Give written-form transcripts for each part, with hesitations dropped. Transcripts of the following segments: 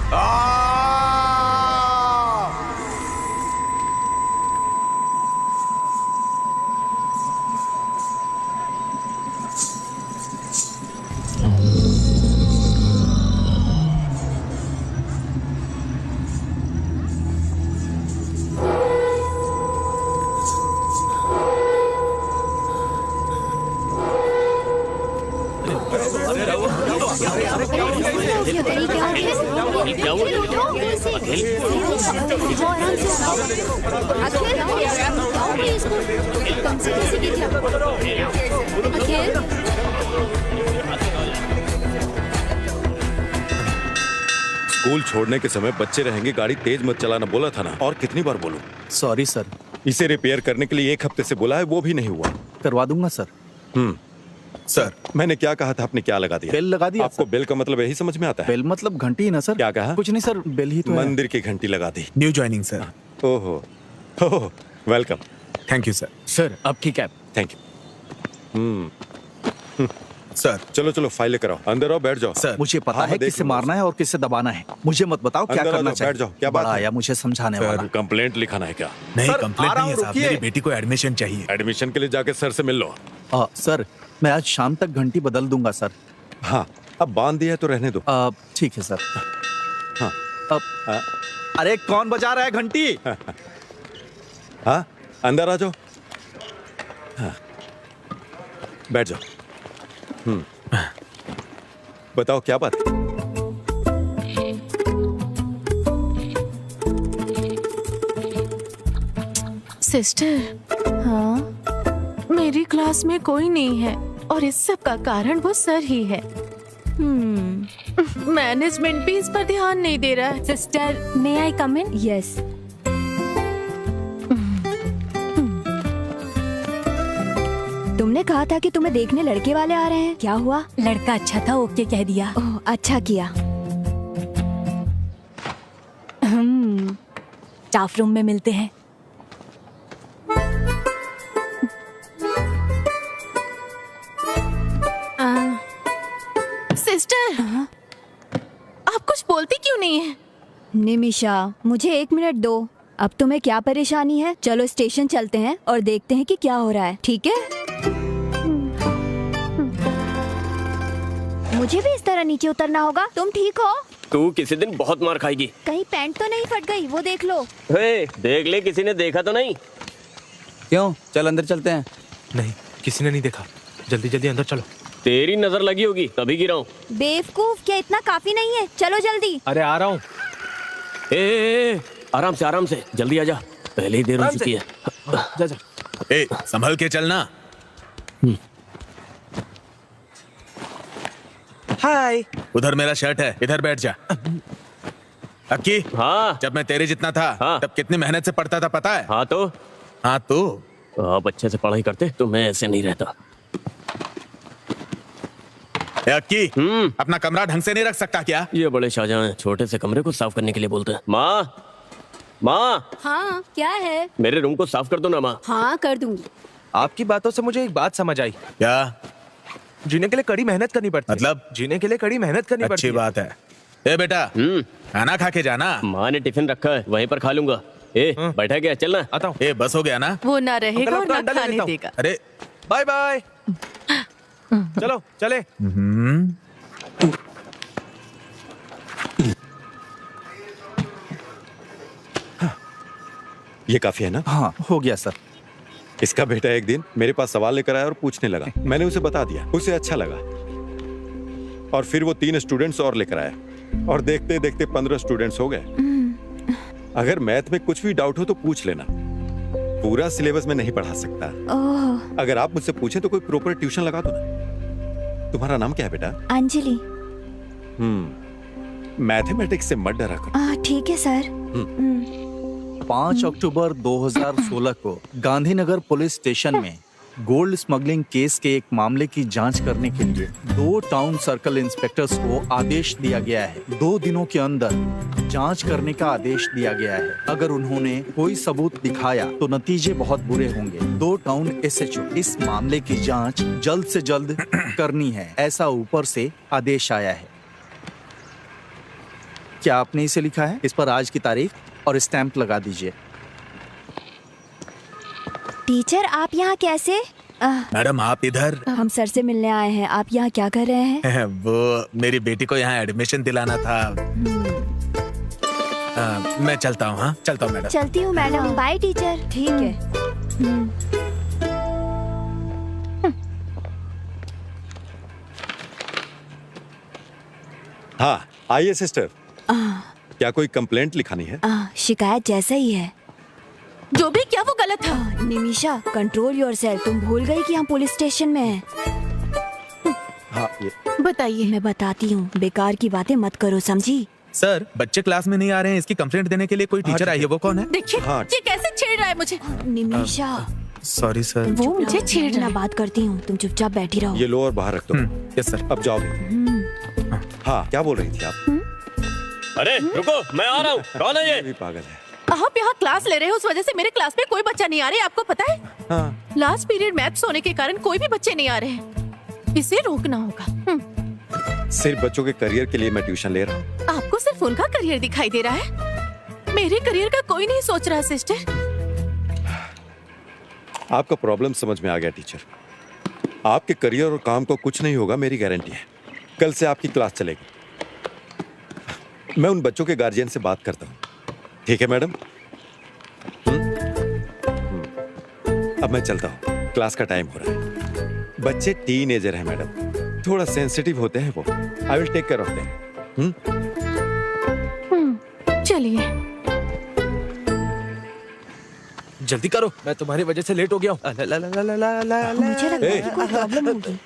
School छोड़ने के समय बच्चे रहेंगे, गाड़ी तेज मत चलाना बोला था ना, और कितनी बार बोलूं? Sorry sir. इसे रिपेयर करने के लिए 1 हफ्ते से बोला है, वो भी नहीं हुआ। करवा दूंगा सर। सर मैंने क्या कहा था, आपने क्या लगा दिया? बेल लगा दिया। आपको बेल का मतलब यही समझ में आता है? बेल मतलब घंटी ही ना सर। क्या कहा? कुछ नहीं सर, बेल ही तो है। मंदिर की घंटी लगा दी। New joining sir. ओहो, welcome. Thank you sir. Sir आपकी कैब। Thank you. सर चलो चलो फाइल लेकर आओ, अंदर आओ, बैठ जाओ। सर मुझे पता है किससे मारना है और किससे दबाना है। मुझे मत बताओ क्या अंदर करना आओ, चाहिए। बैठ जाओ। क्या बात है? आया मुझे समझाने वाला। कंप्लेंट लिखाना है क्या? नहीं, सर, कंप्लेंट आ रहा नहीं है हूँ, साहब, रुकिए। मेरी बेटी को एडमिशन चाहिए। एडमिशन के लिए जाके सर से मिल लो। सर मैं आज शाम तक घंटी बदल दूंगा सर। हाँ, अब बांध दिया है तो रहने दो। ठीक है सर। हाँ। अरे कौन बजा रहा है घंटी? हाँ, अंदर आ जाओ। हाँ, बैठ जाओ। बताओ क्या बात है? सिस्टर, हाँ, मेरी क्लास में कोई नहीं है और इस सब का कारण वो सर ही है। मैनेजमेंट भी इस पर ध्यान नहीं दे रहा है। सिस्टर, मे आई कम इन? यस। तुमने कहा था कि तुम्हें देखने लड़के वाले आ रहे हैं, क्या हुआ? लड़का अच्छा था, ओके कह दिया। ओह, अच्छा किया। स्टाफ रूम में मिलते हैं। सिस्टर, आप कुछ बोलती क्यों नहीं है? निमिषा, मुझे 1 मिनट दो। अब तुम्हें क्या परेशानी है? चलो स्टेशन चलते हैं और देखते हैं कि क्या हो रहा है, ठीक है? मुझे भी इस तरह नीचे उतरना होगा। तुम ठीक हो? तू किसी दिन बहुत मार खाएगी। कहीं पैंट तो नहीं फट गई? वो देख लो। देख ले, किसी ने देखा तो नहीं? क्यों? चल अंदर चलते हैं। नहीं, किसी ने नहीं देखा। जल्दी जल्दी अंदर चलो। तेरी नजर लगी होगी तभी गिरा हूँ। बेवकूफ, क्या इतना काफी नहीं है? चलो जल्दी। अरे आ रहा हूँ। आराम से जल्दी आजा, पहले ही देर हो चुकी है। जा जा। संभल के चलना। हाय। उधर मेरा शर्ट है, इधर बैठ जा। अक्की, हाँ, जब मैं तेरे जितना था तब कितनी मेहनत से पढ़ता था पता है? हाँ तो आप अच्छे से पढ़ाई करते तो मैं ऐसे नहीं रहता। अक्की, अपना कमरा ढंग से नहीं रख सकता क्या? ये बड़े शाहजहां हैं, छोटे से कमरे को साफ करने के लिए बोलते हैं। माँ, हाँ, क्या है? मेरे रूम को साफ कर दो ना माँ। हाँ, कर दूंगी। आपकी बातों से मुझे एक बात समझ आई। क्या? जीने के लिए कड़ी मेहनत करनी पड़ती है। मतलब? जीने के लिए कड़ी मेहनत करनी पड़ती अच्छी है। बात है। ए बेटा, खाना खा के जाना। माँ ने टिफिन रखा है, वहीं पर खा लूंगा। बैठा गया, चलना। आता हूँ। बस हो गया ना? वो ना रहेगा और ना अंडा ले खाने लेता हूँ। देगा। अरे बाय बाय। चलो चले। ये काफी है ना? हाँ, हो गया सर। इसका बेटा एक दिन मेरे पास सवाल लेकर आया और पूछने लगा। मैंने उसे बता दिया, उसे अच्छा लगा। और फिर वो 3 स्टूडेंट्स और लेकर आया और देखते देखते 15 स्टूडेंट्स हो गए। अगर मैथ में कुछ भी डाउट हो तो पूछ लेना, पूरा सिलेबस में नहीं पढ़ा सकता। अगर आप मुझसे पूछे तो कोई प्रॉपर ट्यूशन लगा दो ना। तुम्हारा नाम क्या है बेटा? अंजलि। मैथमेटिक्स से मत डरा करो। ठीक है सर। 5 अक्टूबर 2016 को गांधीनगर पुलिस स्टेशन में गोल्ड स्मगलिंग केस के एक मामले की जांच करने के लिए 2 टाउन सर्कल इंस्पेक्टर्स को आदेश दिया गया है। 2 दिनों के अंदर जांच करने का आदेश दिया गया है। अगर उन्होंने कोई सबूत दिखाया तो नतीजे बहुत बुरे होंगे। 2 टाउन एसएचओ इस मामले की जांच जल्द से जल्द करनी है, ऐसा ऊपर से आदेश आया है। क्या आपने इसे लिखा है? इस पर आज की तारीख और स्टैंप लगा दीजिए। टीचर आप यहाँ कैसे? मैडम आप इधर। हम सर से मिलने आए हैं। आप यहाँ क्या कर रहे हैं? वो मेरी बेटी को यहाँ एडमिशन दिलाना था। मैं चलता हूँ। हाँ चलता हूँ मैडम। चलती हूँ मैडम। Bye teacher. ठीक है। हाँ आइए सिस्टर, क्या कोई कंप्लेंट लिखानी है? शिकायत जैसा ही है। जो भी क्या वो गलत था। Nimisha control yourself. तुम भूल गई कि हम पुलिस स्टेशन में हैं। हाँ ये बताइए। मैं बताती हूँ, बेकार की बातें मत करो, समझी? सर बच्चे क्लास में नहीं आ रहे हैं, इसकी कंप्लेंट देने के लिए कोई टीचर आई है। वो कौन है? देखिए हाँ। ये कैसे छेड़ रहा है मुझे। Nimisha sorry sir. वो मुझे छेड़ रहा मैं है। बात करती हूँ, तुम चुपचाप बैठी रहो। ये लो और बाहर रख दो। Yes sir. अब जाओ। हाँ क्या बोल रही थी आप? अरे रुको, मैं आ रहा हूँ। कौन है ये ये? भी पागल है। आप यहाँ क्लास ले रहे हो, उस वजह से मेरे क्लास में कोई बच्चा नहीं आ रहा है, आपको पता है? हाँ लास्ट पीरियड मैथ्स होने के कारण कोई भी बच्चे नहीं आ रहे हैं। इसे रोकना होगा। सिर्फ बच्चों के करियर के लिए मैं ट्यूशन ले रहा हूँ। आपको सिर्फ उनका करियर दिखाई दे रहा है, मेरे करियर का कोई नहीं सोच रहा सिस्टर। आपका प्रॉब्लम समझ में आ गया टीचर। आपके करियर और काम को कुछ नहीं होगा, मेरी गारंटी है। कल से आपकी क्लास चलेगी। मैं उन बच्चों के गार्जियन से बात करता हूँ। ठीक है मैडम? अब मैं चलता हूँ, क्लास का टाइम हो रहा है। बच्चे टीनेजर हैं मैडम, थोड़ा सेंसिटिव होते हैं वो। I will take care of them. चलिए जल्दी करो, मैं तुम्हारी वजह से लेट हो गया हूँ। मुझे लगता है कि कोई प्रॉब्लम होगी।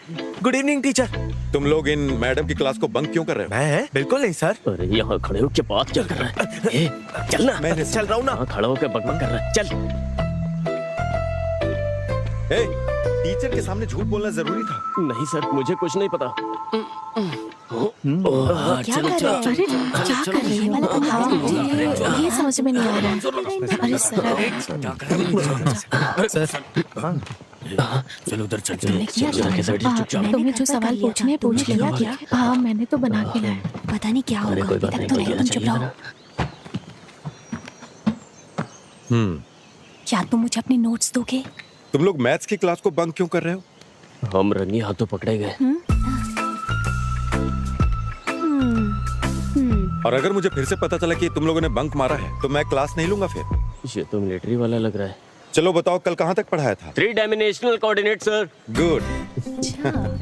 Good evening teacher. तुम लोग इन मैडम की क्लास को बंक क्यों कर रहे हो? मैं बिल्कुल नहीं सर। अरे यहाँ खड़े होकर बात क्या कर रहा है? ए, चल ना। मैंने चल रहा हूँ ना। यहाँ खड़ा होकर बकबक कर रहा है। चल। ए, टीचर के सामने झूठ बोलना जरूरी था। नहीं सर, मुझे कुछ नहीं पता। क्या कर रहे हैं? अरे क्या कर रही है? ये समझ में नहीं आ रहा है। अरे चल उधर चल। तुमने किया क्या? तुमने जो सवाल पूछने पूछ लिया क्या? हाँ मैंने तो बना के लाया। पता नहीं क्या अरे होगा। कोई बात अभी नहीं, तक तो कोई नहीं, कहना तुम चुप चाहिए रहो। ना। क्या तुम मुझे अपने नोट्स दोगे? तुम लोग मैथ्स की क्लास को बंक क्यों कर रहे हो? हम रंगी हाथों पकड़े गए। और अगर मुझे फिर से पता चला कि तुम लोगों ने बंक मारा है तो मैं क्लास नहीं लूंगा फिर। ये तो मिलिट्री वाला लग रहा है। चलो बताओ, कल कहाँ तक पढ़ाया था? 3 डायमेंशनल कोऑर्डिनेट सर। गुड।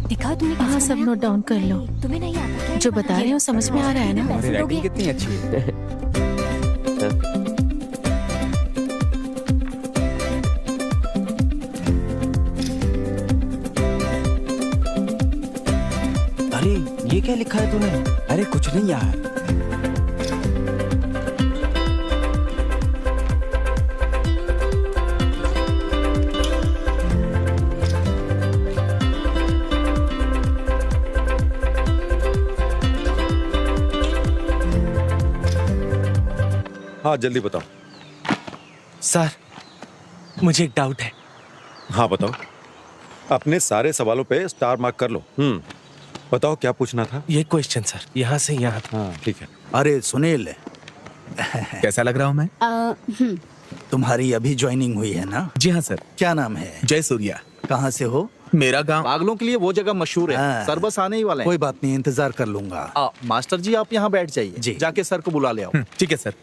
दिखाओ तुमने हाँ कैसे सब बनाया? नोट डाउन कर लो। तुम्हें नहीं आता क्या? जो बता रहे हो समझ में आ रहा है ना? पैसे दोगे? कितनी अच्छी है। अरे ये क्या लिखा है तूने? अरे कुछ नहीं यार। हाँ जल्दी बताओ। सर मुझे एक डाउट है। हाँ बताओ। अपने सारे सवालों पे स्टार मार्क कर लो। बताओ क्या पूछना था? ये क्वेश्चन सर, यहाँ से यहाँ तक। हाँ ठीक है। अरे सुनील, कैसा लग रहा हूँ मैं? तुम्हारी अभी ज्वाइनिंग हुई है ना? जी हाँ सर। क्या नाम है? जय सूर्या। कहाँ से हो? मेरा गांव। पागलों के लिए वो जगह मशहूर है। हाँ। सर बस आने ही वाले हैं। कोई बात नहीं, इंतजार कर लूंगा। मास्टर जी आप यहाँ बैठ जाइए। जी। जाके सर को बुला ले आओ। ठीक है सर।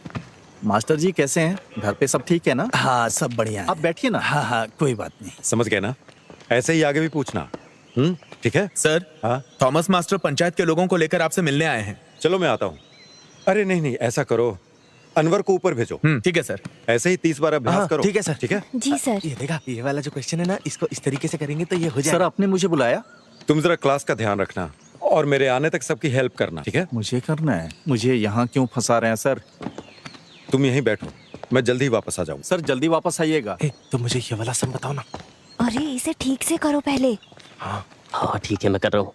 मास्टर जी कैसे हैं? घर पे सब ठीक है ना? हाँ सब बढ़िया है। आप बैठिए ना। हाँ हाँ कोई बात नहीं। समझ गए ना? ऐसे ही आगे भी पूछना। ठीक है। सर हाँ थॉमस मास्टर पंचायत के लोगों को लेकर आपसे मिलने आए हैं। चलो मैं आता हूँ। अरे नहीं नहीं, ऐसा करो, अनवर को ऊपर भेजो। ठीक है सर। ऐसे ही 30 बार अभ्यास हाँ, करो। ठीक है सर। ठीक है। जी सर। ये देखा, ये वाला जो क्वेश्चन है ना, इसको इस तरीके से करेंगे तो ये हो सर जाएगा। आपने मुझे बुलाया? तुम जरा क्लास का ध्यान रखना और मेरे आने तक सबकी हेल्प करना। ठीक है। मुझे करना है? मुझे यहाँ क्यों फंसा रहे हैं सर? तुम यहीं बैठो, मैं जल्दी ही वापस आ जाऊँ। सर जल्दी वापस आइएगा। तो मुझे ये वाला सब बताओ ना। अरे इसे ठीक से करो पहले। हाँ ठीक है, मैं कर रहा हूँ।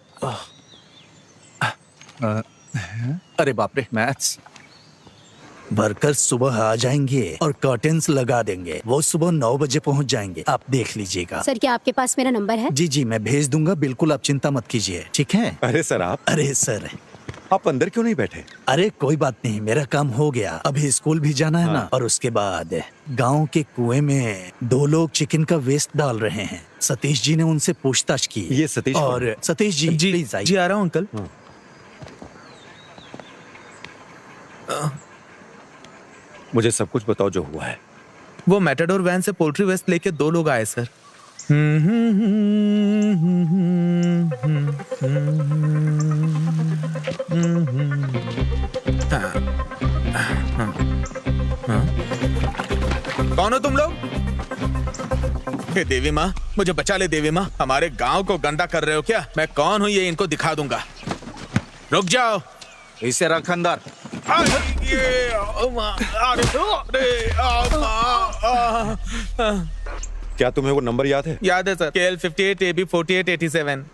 अरे बाप रे, मैथ्स। वर्कर्स सुबह आ जाएंगे और कर्टेन्स लगा देंगे। वो सुबह 9 बजे पहुंच जाएंगे, आप देख लीजिएगा। सर क्या आपके पास मेरा नंबर है? जी जी मैं भेज दूंगा, बिल्कुल आप चिंता मत कीजिए। ठीक है। अरे सर आप। अरे सर आप अंदर क्यों नहीं बैठे? अरे कोई बात नहीं, मेरा काम हो गया। अभी स्कूल भी जाना है ना, और उसके बाद गांव के कुएं में 2 लोग चिकन का वेस्ट डाल रहे हैं। सतीश जी ने उनसे पूछताछ की। ये सतीश और सतीश जी प्लीज आइए। जी आ रहा हूँ अंकल। मुझे सब कुछ बताओ जो हुआ है। वो मैटाडोर वैन से पोल्ट्री वेस्ट लेके 2 लोग आए सर। कौन हो तुम लोग? हे देवी माँ, मुझे बचा ले देवी माँ। हमारे गांव को गंदा कर रहे हो क्या? मैं कौन हूँ ये इनको दिखा दूंगा। रुक जाओ। इसे रख अंदर। क्या तुम्हें वो नंबर याद है? याद है सर, KL 58 AB 48 87।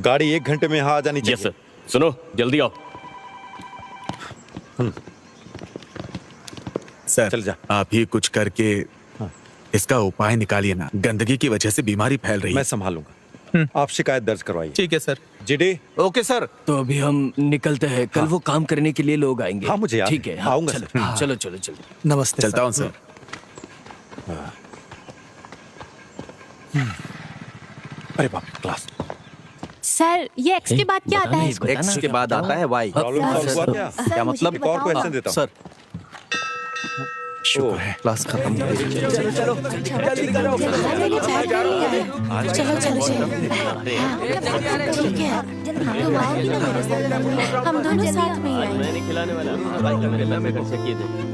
गाड़ी 1 घंटे में यहाँ आ जानी चाहिए। Yes sir. सुनो, जल्दी आओ। सर चल जा। आप ही कुछ करके इसका उपाय निकालिए ना। गंदगी की वजह से बीमारी फैल रही मैं है। संभालूंगा। आप शिकायत दर्ज करवाइए। ठीक है सर। जीडी। Okay sir. तो अभी हम निकलते हैं, कल वो काम करने के लिए लोग आएंगे। हाँ, मुझे याद ठीक है। है, हाँ, आऊंगा चलो, सर। चलो चलो चलो। नमस्ते चलता हूँ सर। अरे बाप रे, क्लास। सर ये एक्स के बाद क्या आता है? एक्स के बाद आता है वाई। प्रॉब्लम सॉल्व हुआ क्या? क्या मतलब? एक और क्वेश्चन देता हूँ। सर शुक्र है क्लास खत्म हो गई। चलो चलो चलो ठीक है, तुम आओगी ना मेरे साथ? हम दोनों साथ में ही आएंगे। मैं नहीं खिलाने वाला। भाई मेरे पैसे खर्च किए थे।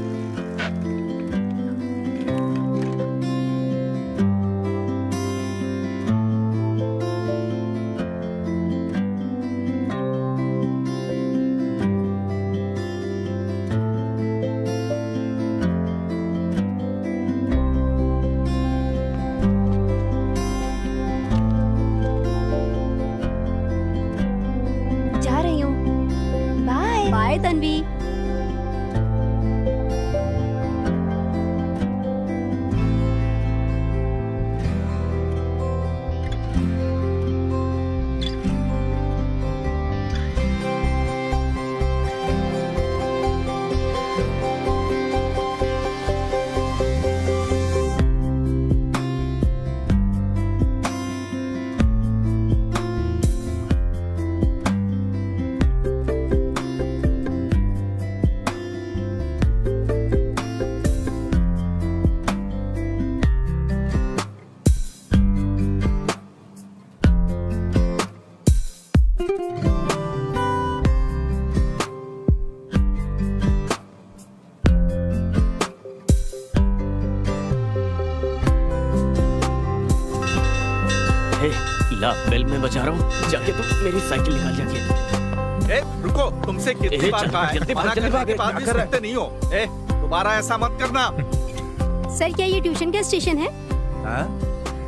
जा रही हूँ। Bye bye Tanvi. हे, ला बेल में बचा रहा हूँ। जाके तुम मेरी साइकिल निकाल जाके। ए, रुको, तुमसे कितनी बार कहा है? जल्दी भाग, मना जल्दी करने भाग। के बाद भी सुनते नहीं हो। ए, दोबारा ऐसा मत करना। सर क्या ये ट्यूशन का स्टेशन है? हाँ?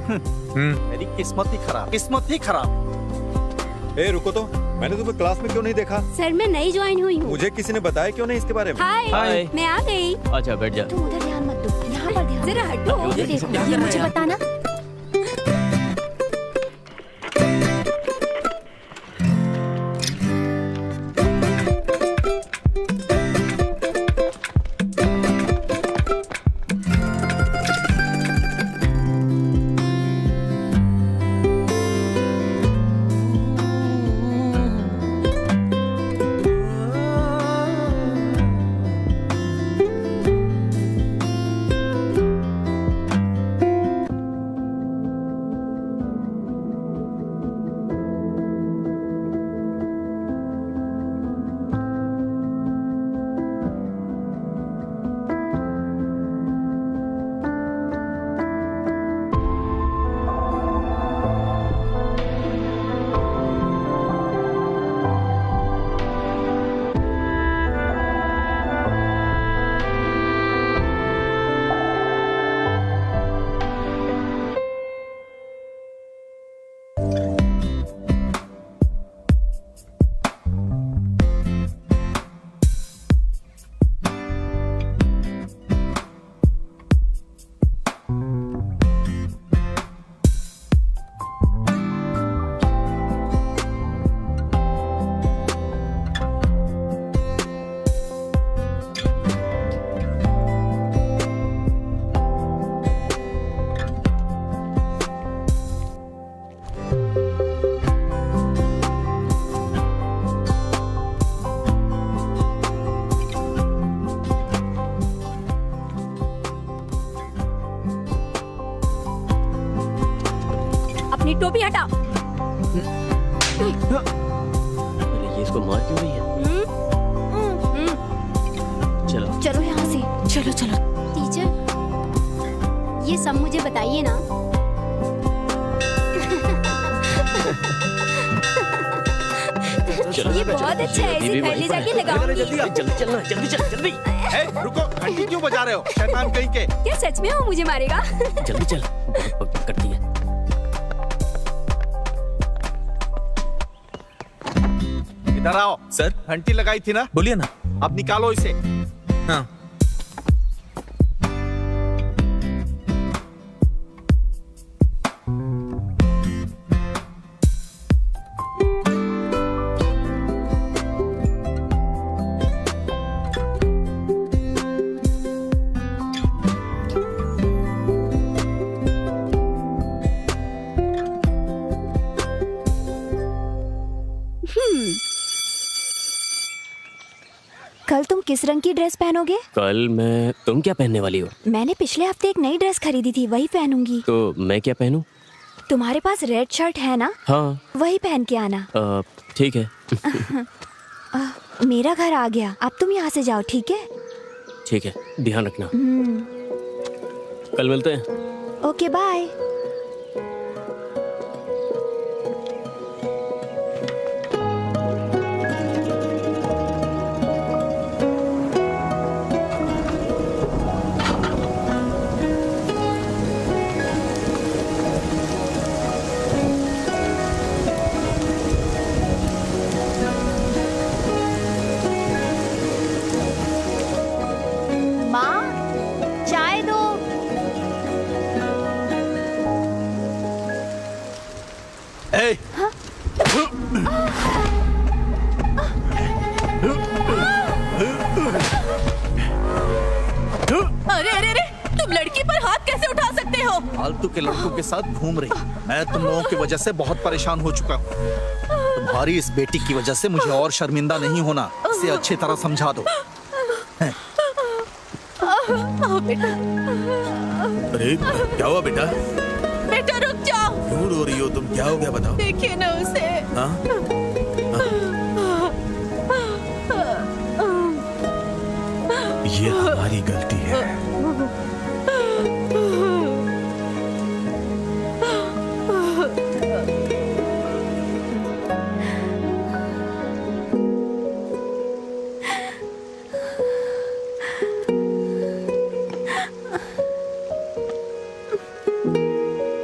मेरी किस्मत ही खराब, किस्मत ही खराब। ए रुको तो, मैंने तुम्हें क्लास में क्यों नहीं देखा? सर मैं नई ज्वाइन हुई हूँ। मुझे किसी ने बताया क्यों नहीं इसके बारे में? हाय हाय। मैं आ गई। अच्छा बैठ जा। तुम उधर ध्यान मत दो, यहाँ पर ध्यान। जरा हटो, ये देखो, ये मुझे बताना। मेरी टोपी हटा। अरे ये इसको मार क्यों रही है? चलो चलो यहाँ से। चलो चलो। टीचर, ये सब मुझे बताइए ना। चलो ये बहुत अच्छा है, इसे घर ले जाके लगाऊंगी। जल्दी चलना, जल्दी चल जल्दी। रुको, घंटी क्यों बजा रहे हो? शैतान कहीं के। क्या सच में वो मुझे मारेगा? जल्दी चल, बहुत बक करती है। इधर आओ। सर, घंटी लगाई थी ना? बोलिए ना। अब निकालो इसे। हाँ। कल तुम किस रंग की ड्रेस पहनोगे? कल तुम क्या पहनने वाली हो? मैंने पिछले हफ्ते एक नई ड्रेस खरीदी थी, वही पहनूंगी। तो मैं क्या पहनूं? तुम्हारे पास रेड शर्ट है ना? हाँ। वही पहन के आना। ठीक है। मेरा घर आ गया, अब तुम यहाँ से जाओ, ठीक है? ठीक है, ध्यान रखना। कल मिलते हैं। Okay bye. अरे अरे अरे, तुम लड़की पर हाथ कैसे उठा सकते हो? फालतू के लड़कों के साथ घूम रही। मैं तुम लोगों की वजह से बहुत परेशान हो चुका हूँ। तुम्हारी इस बेटी की वजह से मुझे और शर्मिंदा नहीं होना। इसे अच्छी तरह समझा दो। बेटा। अरे क्या हुआ बेटा? बेटा रुक जाओ। क्यों रो रही हो तुम? क्या हो गया बताओ। देखिए ना उसे। हाँ? ये हमारी गलती है।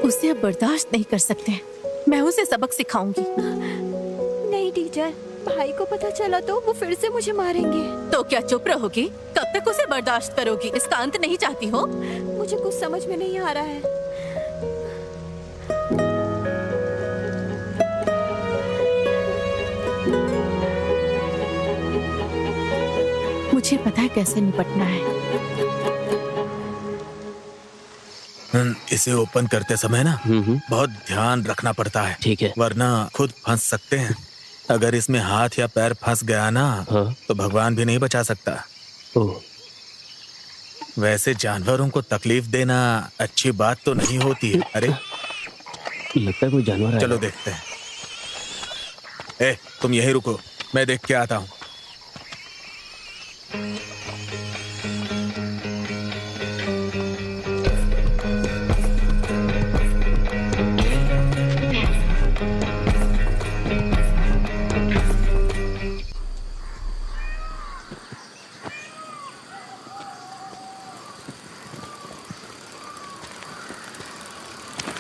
उसे अब बर्दाश्त नहीं कर सकते। मैं उसे सबक सिखाऊंगी। नहीं टीचर, भाई को पता चला तो वो फिर से मुझे मारेंगे। तो क्या चुप रहोगी? कब तक उसे बर्दाश्त करोगी? इसका अंत नहीं चाहती हो? मुझे कुछ समझ में नहीं आ रहा है। मुझे पता है कैसे निपटना है। इसे ओपन करते समय ना बहुत ध्यान रखना पड़ता है। ठीक है। वरना खुद फंस सकते हैं। अगर इसमें हाथ या पैर फंस गया ना, तो भगवान भी नहीं बचा सकता। वैसे जानवरों को तकलीफ देना अच्छी बात तो नहीं होती है। अरे लगता है कोई जानवर है। चलो देखते हैं। तुम यहीं रुको, मैं देख के आता हूँ।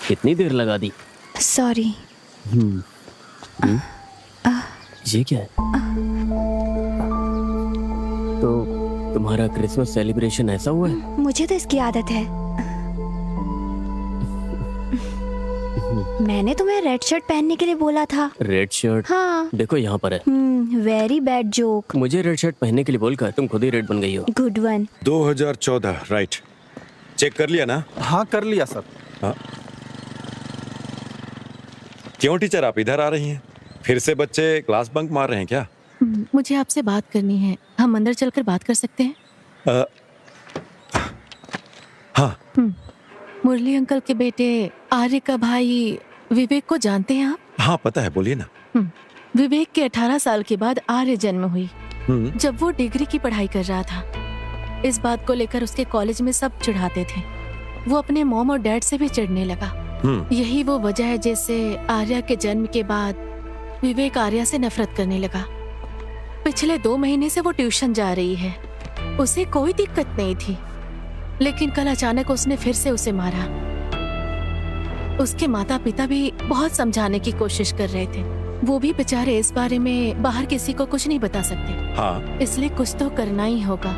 कितनी देर लगा दी? सॉरी। ये क्या है? तो तुम्हारा क्रिसमस सेलिब्रेशन ऐसा हुआ है? मुझे तो इसकी आदत है। मैंने तुम्हें रेड शर्ट पहनने के लिए बोला था। Red shirt? हाँ। देखो यहाँ पर है। Very bad joke. मुझे रेड शर्ट पहनने के लिए बोलकर तुम खुद ही रेड बन गई हो। Good one. 2014 राइट। चेक कर लिया ना? हाँ कर लिया सर। हाँ। क्यों टीचर आप इधर आ रही हैं? फिर से बच्चे क्लास बंक मार रहे हैं क्या? मुझे आपसे बात करनी है। हम अंदर चलकर बात कर सकते हैं? हाँ। मुरली अंकल के बेटे आर्य का भाई विवेक को जानते हैं आप? हाँ पता है, बोलिए ना। विवेक के 18 साल के बाद आर्य जन्म हुई, हम्म, जब वो डिग्री की पढ़ाई कर रहा था। इस बात को लेकर उसके कॉलेज में सब चिढ़ाते थे। वो अपने मॉम और डैड से भी चिढ़ने लगा। यही वो वजह है जिससे आर्या के जन्म के बाद विवेक आर्या से नफरत करने लगा। पिछले 2 महीने से वो ट्यूशन जा रही है, उसे कोई दिक्कत नहीं थी, लेकिन कल अचानक उसने फिर से उसे मारा। उसके माता पिता भी बहुत समझाने की कोशिश कर रहे थे, वो भी बेचारे इस बारे में बाहर किसी को कुछ नहीं बता सकते। हाँ। इसलिए कुछ तो करना ही होगा।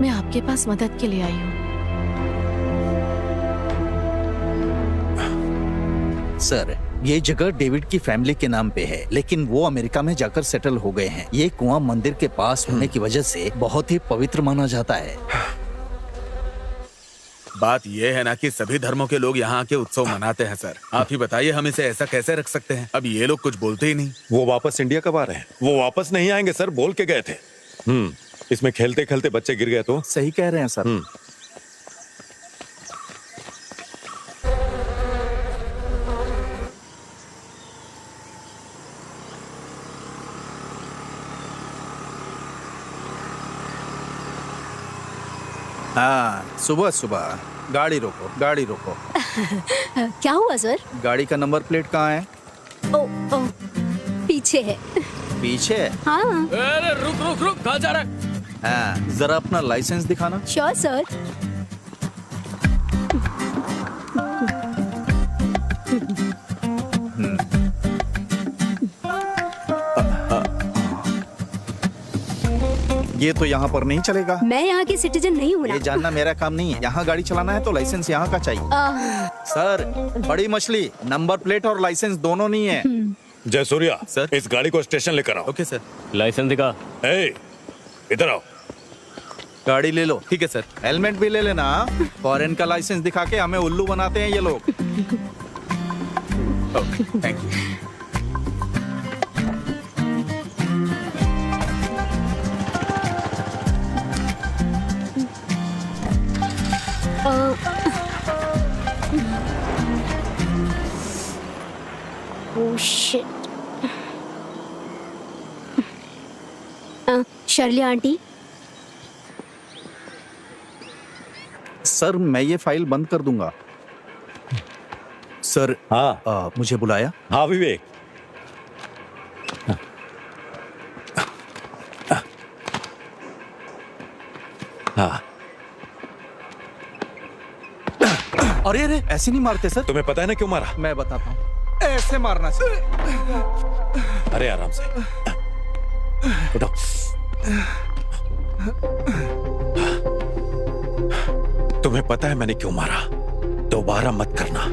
मैं आपके पास मदद के लिए आई हूँ। सर, ये जगह डेविड की फैमिली के नाम पे है, लेकिन वो अमेरिका में जाकर सेटल हो गए हैं। ये कुआं मंदिर के पास होने की वजह से बहुत ही पवित्र माना जाता है। बात यह है ना कि सभी धर्मों के लोग यहाँ के उत्सव मनाते हैं सर। आप ही बताइए हम इसे ऐसा कैसे रख सकते हैं? अब ये लोग कुछ बोलते ही नहीं। वो वापस इंडिया कब आ रहे हैं? वो वापस नहीं आएंगे सर, बोल के गए थे। इसमें खेलते खेलते बच्चे गिर गए तो? सही कह रहे हैं सर। हाँ, सुबह सुबह गाड़ी रोको, गाड़ी रोको। क्या हुआ सर? गाड़ी का नंबर प्लेट कहाँ है? ओ, पीछे है। पीछे है? हाँ। अरे रुक रुक रुक, कहाँ जा रहा है? हाँ, जरा अपना लाइसेंस दिखाना। Sure sir. ये तो यहाँ पर नहीं चलेगा। मैं यहाँ की सिटीजन नहीं हूँ ना। ये जानना मेरा काम नहीं है। यहाँ गाड़ी चलाना है तो लाइसेंस यहाँ का चाहिए। सर, बड़ी मछली, नंबर प्लेट और लाइसेंस दोनों नहीं है। जय सूर्या सर, इस गाड़ी को स्टेशन लेकर आओ। Okay sir. लाइसेंस दिखा। इधर आओ। गाड़ी ले लो। ठीक है सर। हेलमेट भी ले लेना। फॉरेन का लाइसेंस दिखा के हमें उल्लू बनाते हैं ये लोग। Thank you. Oh shit. Shirley aunty, sir मैं ये फाइल बंद कर दूंगा। सर, हाँ मुझे बुलाया? हाँ विवेक। हाँ। अरे अरे, ऐसे नहीं मारते सर। तुम्हें पता है ना क्यों मारा? मैं बताता हूँ। ऐसे मारना सर। अरे आराम से उठो। तुम्हें पता है मैंने क्यों मारा? दोबारा मत करना।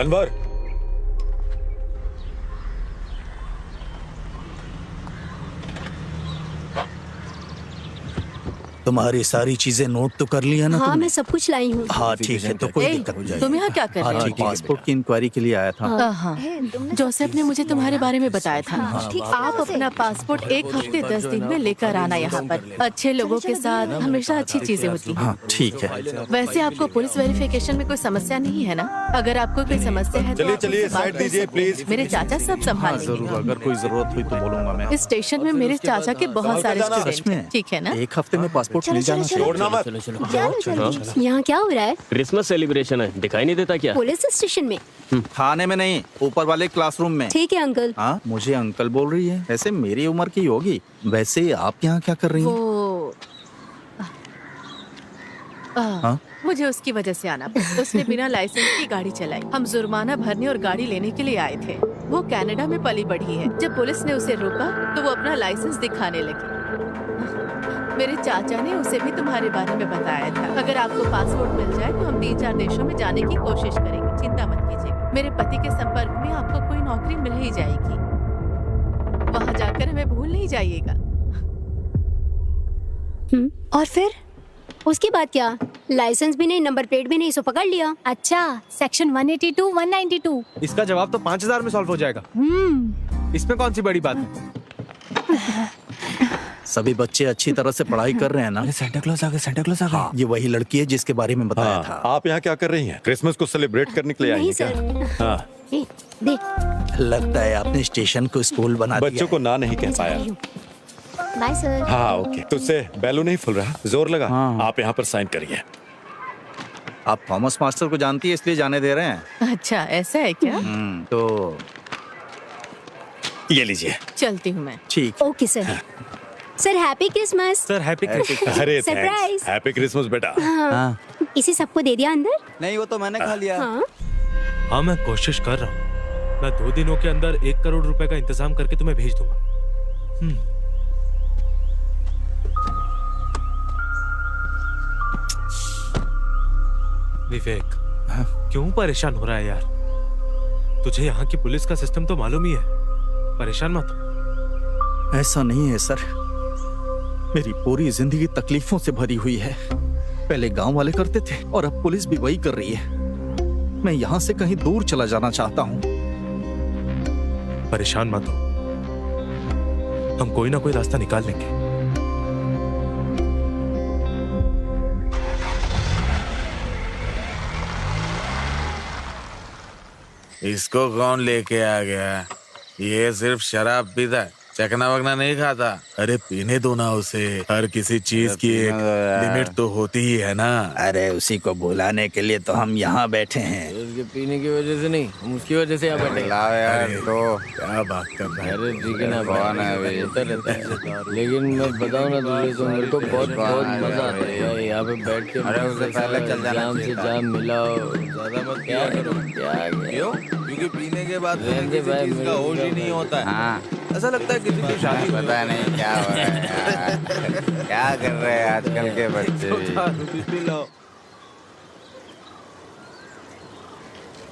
अनवर, तुम्हारी सारी चीजें नोट तो कर लिया ना हाँ तुमने? मैं सब कुछ लाई हूँ। हाँ ठीक है, तो कोई दिक्कत नहीं। तुम यहाँ क्या कर रहे हो? पासपोर्ट की इंक्वायरी के लिए आया था। हाँ, जोसेफ ने मुझे तुम्हारे बारे में बताया था। ठीक है, आप अपना पासपोर्ट 1 हफ्ते 10 दिन में लेकर आना यहाँ पर। अच्छे लोगों के साथ हमेशा अच्छी चीजें होती हैं। हाँ ठीक है। वैसे आपको पुलिस वेरिफिकेशन में कोई समस्या नहीं है ना? अगर आपको कोई समस्या है तो चलिए आप चलिए मुझसे बात साइड कर दीजिए सकते हैं। प्लीज। मेरे चाचा सब संभाल लेंगे। जरूर, अगर कोई जरूरत हुई तो बोलूंगा मैं। इस स्टेशन में मेरे चाचा के बहुत सारे सच स्टूडेंट हैं, ठीक है ना? 1 हफ्ते में पासपोर्ट मिल जाना चाहिए। छोड़ना मत। चलो चलो। यहाँ क्या हो रहा है? क्रिसमस सेलिब्रेशन है, दिखाई नहीं देता क्या? पुलिस स्टेशन में? थाने में नहीं, ऊपर वाले क्लासरूम में। ठीक है अंकल। हाँ, मुझे अंकल बोल रही है। ऐसे मेरी उम्र की होगी। वैसे आप यहाँ क्या कर रही हैं? वो हाँ? मुझे उसकी वजह से आना पड़ा। उसने बिना लाइसेंस की गाड़ी चलाई। हम जुर्माना भरने और गाड़ी लेने के लिए आए थे। वो कनाडा में पली बढ़ी है। जब पुलिस ने उसे रोका तो वो अपना लाइसेंस दिखाने लगी। मेरे चाचा ने उसे भी तुम्हारे बारे में बताया था। अगर आपको पासपोर्ट मिल जाए तो हम 3-4 देशों में जाने की कोशिश करेंगे, चिंता मत कीजिएगा। मेरे पति के संपर्क में आपको कोई नौकरी मिल ही जाएगी। वहाँ जाकर हमें भूल नहीं जाइएगा। और फिर उसके बाद क्या? लाइसेंस भी नहीं, नंबर प्लेट भी नहीं, सो पकड़ लिया। अच्छा, सेक्शन 182, 192। इसका जवाब तो 5000 में सॉल्व हो जाएगा। इसमें कौन सी बड़ी बात है? सभी बच्चे अच्छी तरह से पढ़ाई कर रहे हैं ना? सेंटा क्लॉज आ गया, सेंटा क्लॉज आ गया। हाँ, ये वही लड़की है जिसके बारे में बताया था। आप यहाँ क्या कर रही हैं? क्रिसमस को सेलिब्रेट करने के लिए आई हैं क्या? हाँ। लगता है आपने स्टेशन को स्कूल बना दिया। बच्चों को ना नहीं कह पाया। Bye sir. हाँ ओके, तुझसे बैलून नहीं फूल रहा, जोर लगा। आप यहाँ पर साइन करिए। आप थॉमस मास्टर को जानती है इसलिए जाने दे रहे हैं। अच्छा ऐसा है क्या? तो ये लीजिए। चलती हूँ मैं। ठीक। Okay sir. Sir happy Christmas. Sir happy Christmas. अरे सरप्राइज। हैप्पी क्रिसमस बेटा। हाँ। इसे सबको दे दिया अंदर? नहीं, वो तो मैंने खा लिया। हाँ मैं कोशिश कर रहा हूँ। मैं 2 दिनों के अंदर 1 करोड़ रुपए का इंतजाम करके तुम्हें भेज दूंगा। विवेक, क्यों परेशान हो रहा है यार? तुझे यहाँ की पुलिस का सिस्टम तो मालूम ही है। परेशान मत हो। ऐसा नहीं है सर, मेरी पूरी जिंदगी तकलीफों से भरी हुई है। पहले गांव वाले करते थे और अब पुलिस भी वही कर रही है। मैं यहाँ से कहीं दूर चला जाना चाहता हूँ। परेशान मत हो, हम कोई ना कोई रास्ता निकाल लेंगे। इसको कौन लेके आ गया? ये सिर्फ शराब पीता है, चकना वकना नहीं खाता। अरे पीने दो ना उसे। हर किसी चीज की एक लिमिट तो होती ही है ना। अरे उसी को बुलाने के लिए तो हम यहाँ बैठे हैं। उसके पीने की वजह से नहीं, हम उसकी वजह से यहाँ बैठे। लाओ यार, तो क्या बात कर रहा है? अरे ठीक है ना, होता रहता है। लेकिन मैं बताऊँ ना तुझे, तो मेरे को बहुत बहुत मजा आता है यार यहाँ पे बैठ के। अरे उससे पहले चल जाना जाम से जाम मिलाओ। ज्यादा मत क्या करो, क्या क्यों? क्योंकि पीने के बाद रहने भाई, किसी चीज का होश ही नहीं होता है। हाँ, ऐसा लगता है किसी की शादी पता नहीं क्या हो रहा है यार। क्या कर रहे हैं आजकल के बच्चे? P low.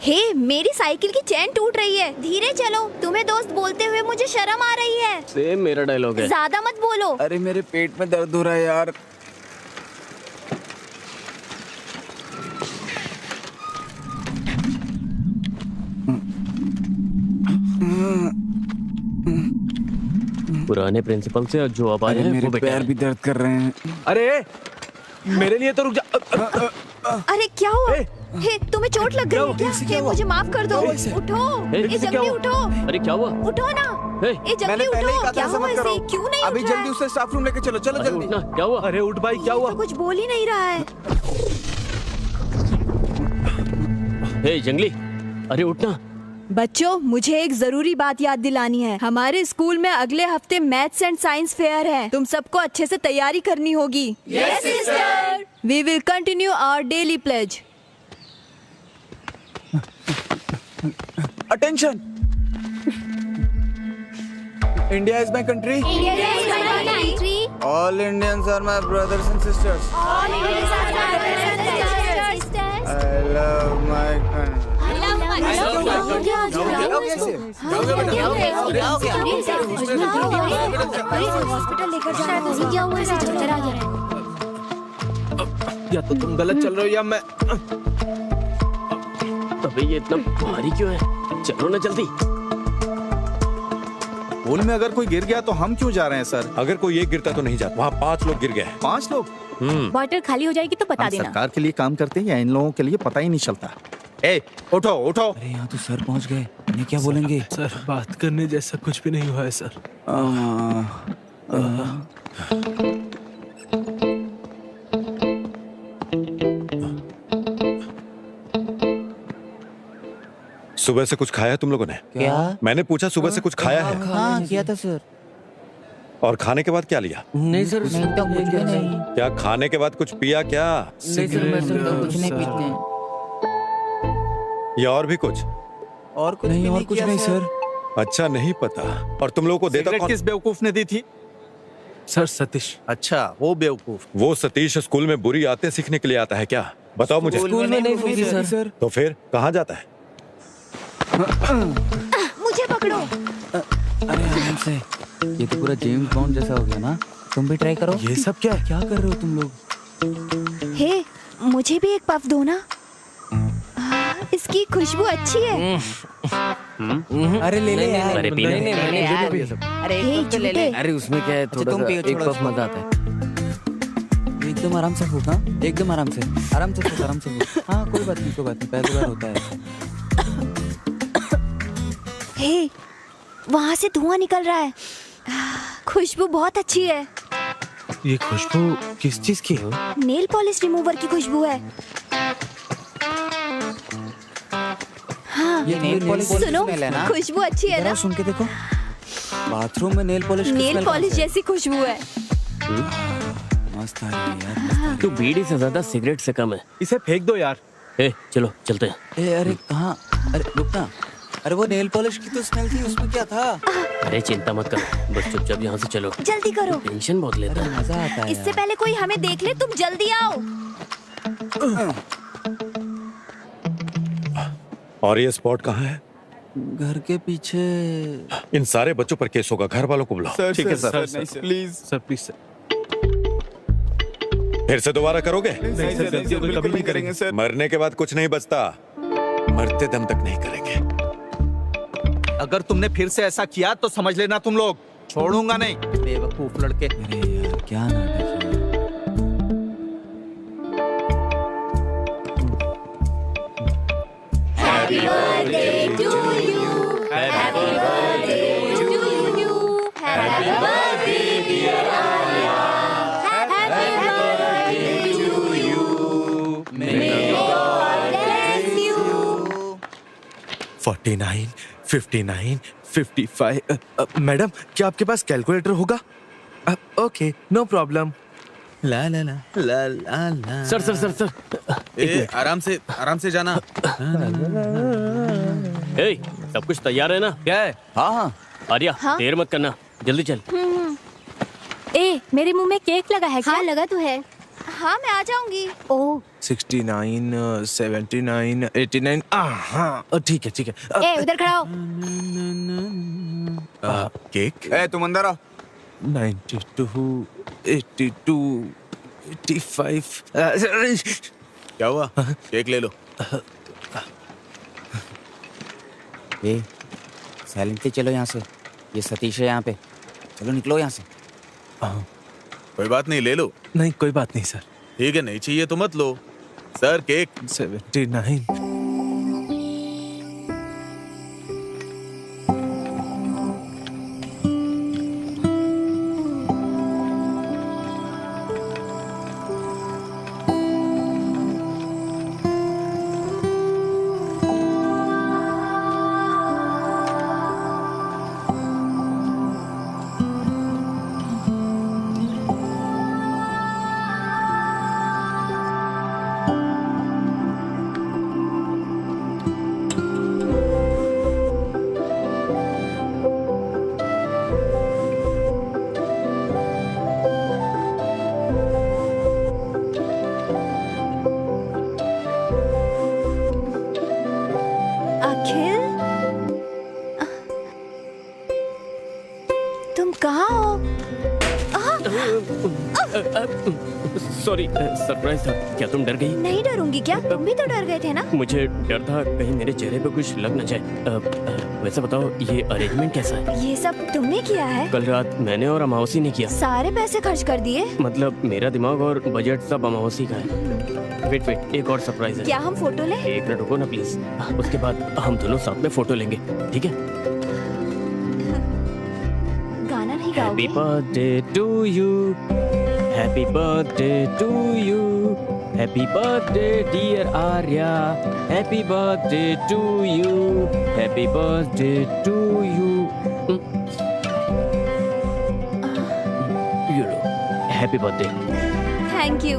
हे, मेरी साइकिल की चेन टूट रही है, धीरे चलो। तुम्हें दोस्त बोलते हुए मुझे शर्म आ रही है। सेम मेरा डायलॉग है। ज्यादा मत बोलो। अरे मेरे पेट में दर्द हो रहा है यार। पुराने प्रिंसिपल से जो अब आए हैं मेरे वो बेटा पैर है। भी दर्द कर रहे हैं। अरे मेरे लिए तो रुक जा। अरे क्या हुआ? हे, तुम्हें चोट लग गई है क्या? हे, मुझे माफ कर दो। उठो, ए जल्दी उठो। अरे क्या हुआ? उठो ना। हे, ए जल्दी उठो। क्या हुआ इसे? क्यों नहीं अभी उठ रहा जल्दी है? उसे स्टाफ रूम लेके चलो, चलो अरे जल्दी। उठना, क्या हुआ? अरे उठ भाई, क्या हुआ? तो कुछ बोल ही नहीं रहा है। हे जंगली, अरे उठना। बच्चों, मुझे एक जरूरी बात याद दिलानी है। हमारे स्कूल में अगले हफ्ते मैथ्स एंड साइंस फेयर है। तुम सबको अच्छे से तैयारी करनी होगी। Yes sister. We will continue our daily pledge. Attention, India is my country. All Indians are my brothers and sisters. I love my country. Hospital लेकर जा रहा है। क्या हुआ? इसे चक्कर आ गया है। या तो तुम गलत चल रहे हो या मैं। अबे ये इतना भारी क्यों है? चलो ना जल्दी। पूल में अगर कोई गिर गया तो हम क्यों जा रहे हैं सर? अगर कोई एक गिरता तो नहीं जाता। वहाँ 5 लोग गिर गए। 5 लोग? बॉटल खाली हो जाएगी तो बता हम देना। सरकार के लिए काम करते हैं या इन लोगों के लिए पता ही नहीं चलता। ए उठो उठो। अरे यहाँ तो सर पहुँच गए, ये क्या बोलेंगे? सर बात करने जैसा कुछ भी नहीं हुआ है सर। सुबह से कुछ खाया है तुम लोगों ने? क्या? मैंने पूछा सुबह से कुछ खाया है? हाँ किया था सर। और खाने के बाद क्या लिया? नहीं सर, नहीं तो कुछ भी नहीं। क्या खाने के बाद कुछ पिया क्या? नहीं सर, मैं तो कुछ नहीं पीते हैं। या और भी कुछ? और कुछ नहीं, और कुछ नहीं सर। अच्छा नहीं पता। और तुम लोगों को देता सिगरेट कौन? किस बेवकूफ ने दी थी? सर सतीश। अच्छा वो बेवकूफ। वो सतीश स्कूल में बुरी आदतें सीखने के लिए आता है क्या? बताओ मुझे। स्कूल में नहीं सीखी सर। तो फिर कहाँ जाता है? मुझे पकड़ो। अरे आराम से, ये तो पूरा जेम्स बॉन्ड जैसा हो गया ना। तुम भी ट्राई करो। ये सब क्या? क्या कर रहे हो तुम लोग? हे, मुझे भी एक पफ दो ना। इसकी खुशबू अच्छी है। अरे ले ले यार। अरे पीने नहीं, मैंने यार। अरे एक कप तो ले ले। अरे उसमें क्या है, थोड़ा तुम सा पियो, एक छोड़ो, कप मजा आता है। एकदम आराम से फूक, हाँ एकदम आराम से फूक, आराम से फूक। हाँ कोई बात नहीं, पहली बार होता है। हे, वहाँ से धुआं निकल रहा है। खुशबू बहुत अच्छी है। ये खुशबू किस चीज की है? नेल पॉलिश रिमूवर की खुशबू है। हाँ, ये नेल पॉलिश सुनो, स्मेल है ना? खुशबू अच्छी है ना? सुन के देखो, बाथरूम में नेल पॉलिश जैसी खुशबू है। मस्त आ रही है यार। तू बीड़ी से ज्यादा सिगरेट से कम है। इसे फेंक दो यार। चलो चलते हैं। अरे कहाँ? अरे रुकना। अरे वो नेल पॉलिश की तो स्मेल थी, उसमें क्या था? अरे चिंता मत कर, बस चुपचाप यहाँ से चलो। जल्दी करो, टेंशन बहुत लेता है। मजा आता है। इससे पहले कोई हमें देख ले, तुम जल्दी आओ। और ये स्पॉट कहाँ है? घर के पीछे। इन सारे बच्चों पर केस होगा, घर वालों को बुलाओ। ठीक है sir, please sir, please sir. फिर से दोबारा करोगे? नहीं सर, गलती तो कभी नहीं करेंगे सर। मरने के बाद कुछ नहीं बचता, मरते दम तक नहीं करेंगे। अगर तुमने फिर से ऐसा किया तो समझ लेना तुम लोग छोड़ूंगा नहीं। बेवकूफ लड़के। अरे यार क्या नाटक है। Happy birthday to you. Happy birthday to you. Happy birthday dear Arya. Happy birthday to you. May God bless you. 49, 59, 55। Madam, क्या आपके पास कैलकुलेटर होगा? Okay, no problem. ला ला ला ला ला ला। सर सर सर सर, आराम से जाना। सब कुछ तैयार है ना? क्या है? हाँ हाँ आर्या, देर मत करना, जल्दी चल। ए, मेरे मुंह में केक लगा है क्या? हाँ लगा तो है। हाँ मैं आ जाऊंगी। ओह, 69, 79, 89। हाँ, ठीक है ठीक है। ए उधर खड़ा हो। केक तुम अंदर आओ। 92, 82, 85। क्या हुआ? केक ले लो। साइलेंटली चलो यहाँ से। ये सतीश है यहाँ पे। चलो निकलो यहाँ से। कोई बात नहीं, ले लो। नहीं कोई बात नहीं सर। ठीक है, नहीं चाहिए तो मत लो। Sir cake. 79। अखिल, तुम कहाँ हो? सॉरी, सरप्राइज था। क्या तुम डर गई? नहीं डरूंगी क्या? तुम भी तो डर गए थे ना? मुझे डर था कहीं मेरे चेहरे पे कुछ लग न जाए। वैसे बताओ, ये अरेंजमेंट कैसा है? ये सब तुमने किया है? कल रात मैंने और अमावसी ने किया। सारे पैसे खर्च कर दिए? मतलब मेरा दिमाग और बजट सब अमावसी का है। वेट, एक और सरप्राइज है। क्या हम फोटो लें? एक मिनट रुको ना प्लीज। उसके बाद हम दोनों साथ में फोटो लेंगे, ठीक है? गाना नहीं गाओगे? Happy birthday to you, happy birthday to you, happy birthday dear Arya, happy birthday to you, happy birthday to you. यू लो, हैप्पी बर्थडे। Thank you.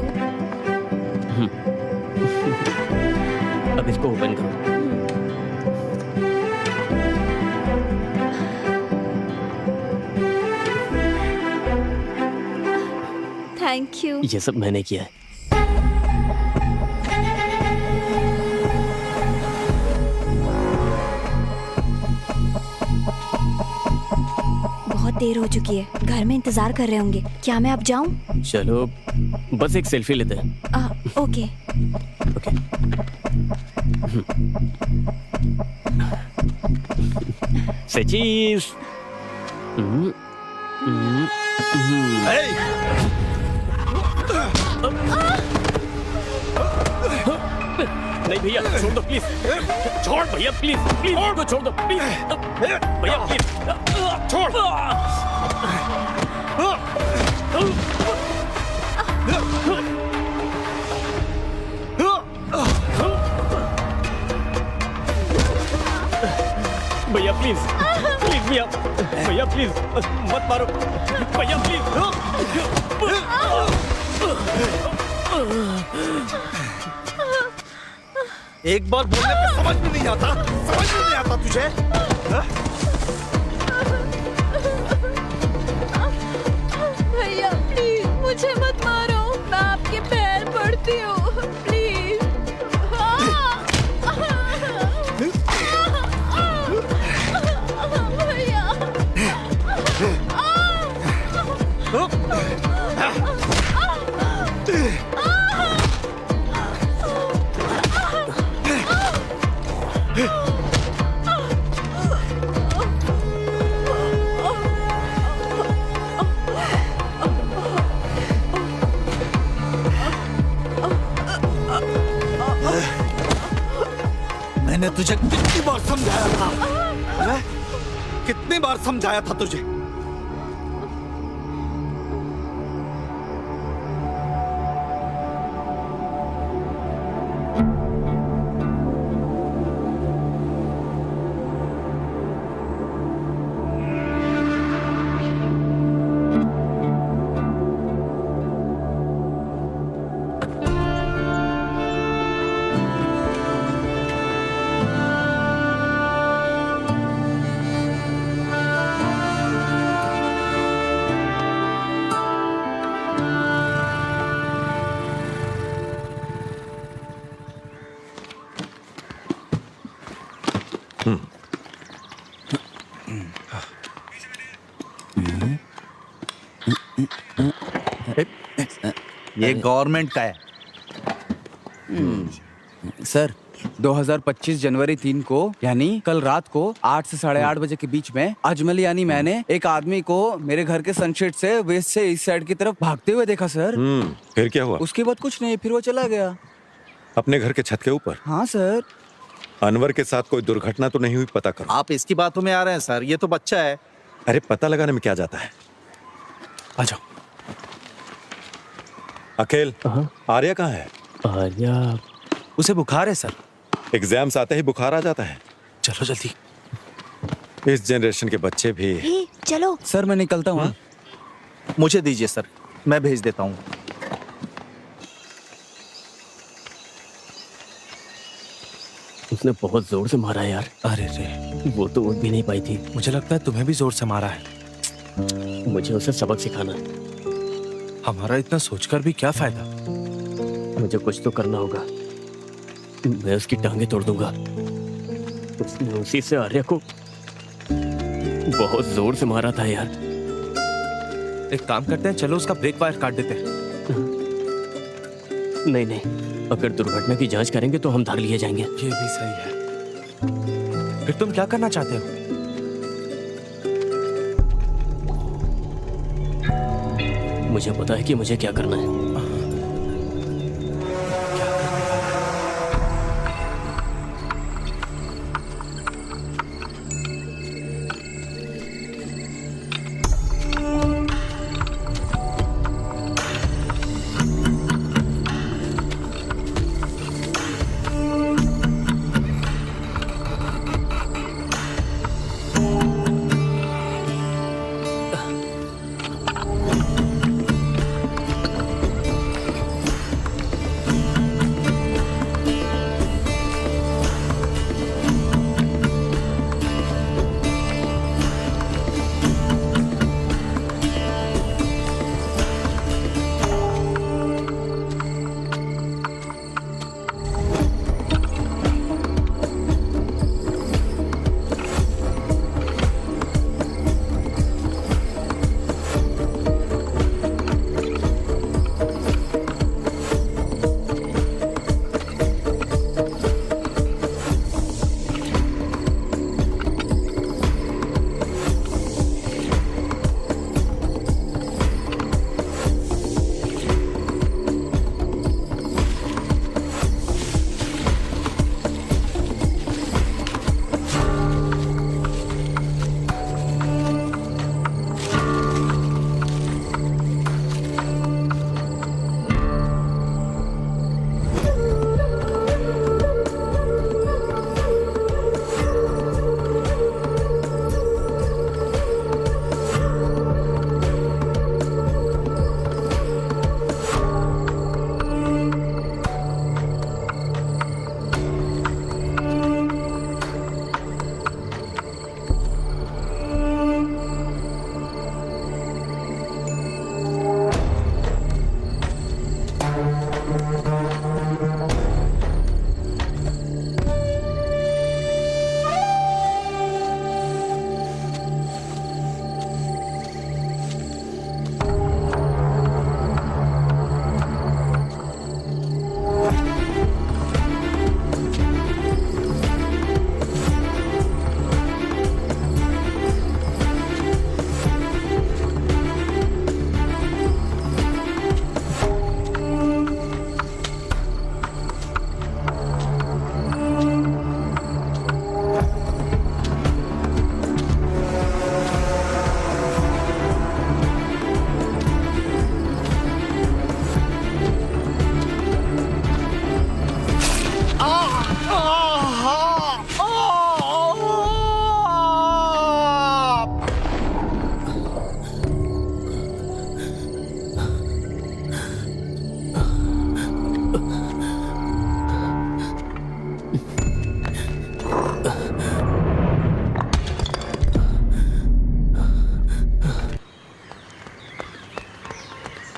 अब इसको ओपन करो। Thank you. ये सब मैंने किया है। बहुत देर हो चुकी है, घर में इंतजार कर रहे होंगे। क्या मैं अब जाऊं? चलो बस एक सेल्फी लेते हैं। ओके। ओके। से चीज। नहीं भैया छोड़ दो प्लीज, छोड़ भैया प्लीज, प्लीज को छोड़ दो प्लीज, भैया प्लीज छोड़। भैया प्लीज, प्लीज भैया, भैया प्लीज मत मारो भैया प्लीज। एक बार बोलने पे समझ में नहीं आता, समझ में नहीं आता तुझे? भैया प्लीज मुझे मत मारो, मैं आपके पैर पड़ती हूँ प्लीज। मैंने तुझे कितनी बार समझाया था? कितनी बार समझाया था तुझे? ये गवर्नमेंट का है। सर 2025 जनवरी 3 को यानी कल रात को 8 से 8:30 बजे के बीच में अजमल यानी मैंने एक आदमी को मेरे घर के सनशेड से वेस्ट से इस साइड की तरफ भागते हुए देखा सर। फिर क्या हुआ? उसके बाद कुछ नहीं, फिर वो चला गया। अपने घर के छत के ऊपर? हाँ सर। अनवर के साथ कोई दुर्घटना तो नहीं हुई? पता करो। आप इसकी बातों में आ रहे हैं सर, ये तो बच्चा है। अरे पता लगाने में क्या जाता है? आ जाओ। अकेल, आर्या कहाँ है? आर्या उसे बुखार है सर। एग्जाम्स आते ही बुखार आ जाता है। चलो जल्दी। इस जनरेशन के बच्चे भी। चलो सर मैं निकलता हूँ। मुझे दीजिए सर, मैं भेज देता हूँ। उसने बहुत जोर से मारा यार। अरे रे, वो तो उठ भी नहीं पाई थी। मुझे लगता है तुम्हें भी जोर से मारा है। मुझे उसे सबक सिखाना। हमारा इतना सोचकर भी क्या फायदा? मुझे कुछ तो करना होगा। मैं उसकी टांगे तोड़ दूंगा। उसने उसी से आर्या को बहुत जोर से मारा था यार। एक काम करते हैं, चलो उसका ब्रेक वायर काट देते हैं। नहीं नहीं, अगर दुर्घटना की जांच करेंगे तो हम धर लिए जाएंगे। ये भी सही है। फिर तुम क्या करना चाहते हो? मुझे पता है कि मुझे क्या करना है।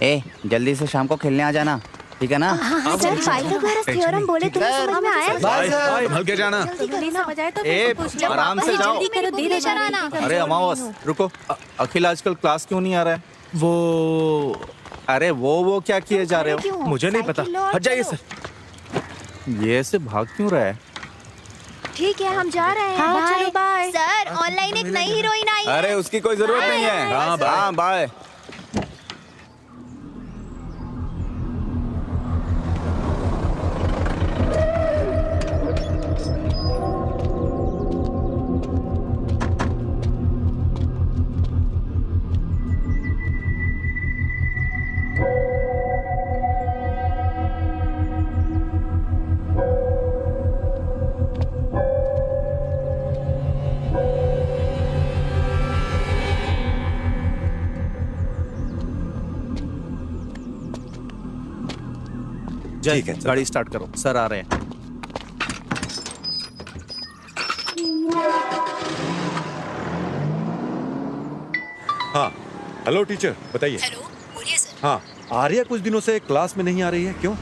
ए जल्दी से शाम को खेलने आ जाना, ठीक है ना? सर पाइथागोरस थ्योरम बोले तुम्हें समझ में आया? बाय संभल के जाना। ए आराम से जाओ। अरे अमावस रुको, अखिल आजकल क्लास क्यों नहीं आ रहा है? वो क्या किए जा रहे हो? मुझे नहीं पता, हट जाइए सर। ये ऐसे भाग क्यों रहा है? ठीक है हम जा रहे हैं। हाँ, चलो बाय। सर ऑनलाइन एक नई हीरोइन आई है। अरे उसकी कोई जरूरत नहीं है। हाँ बाय। ठीक है, गाड़ी स्टार्ट करो, सर आ रहे हैं। हाँ हेलो टीचर, बताइए। हेलो, बोलिए सर। हाँ, आर्या कुछ दिनों से क्लास में नहीं आ रही है, क्यों?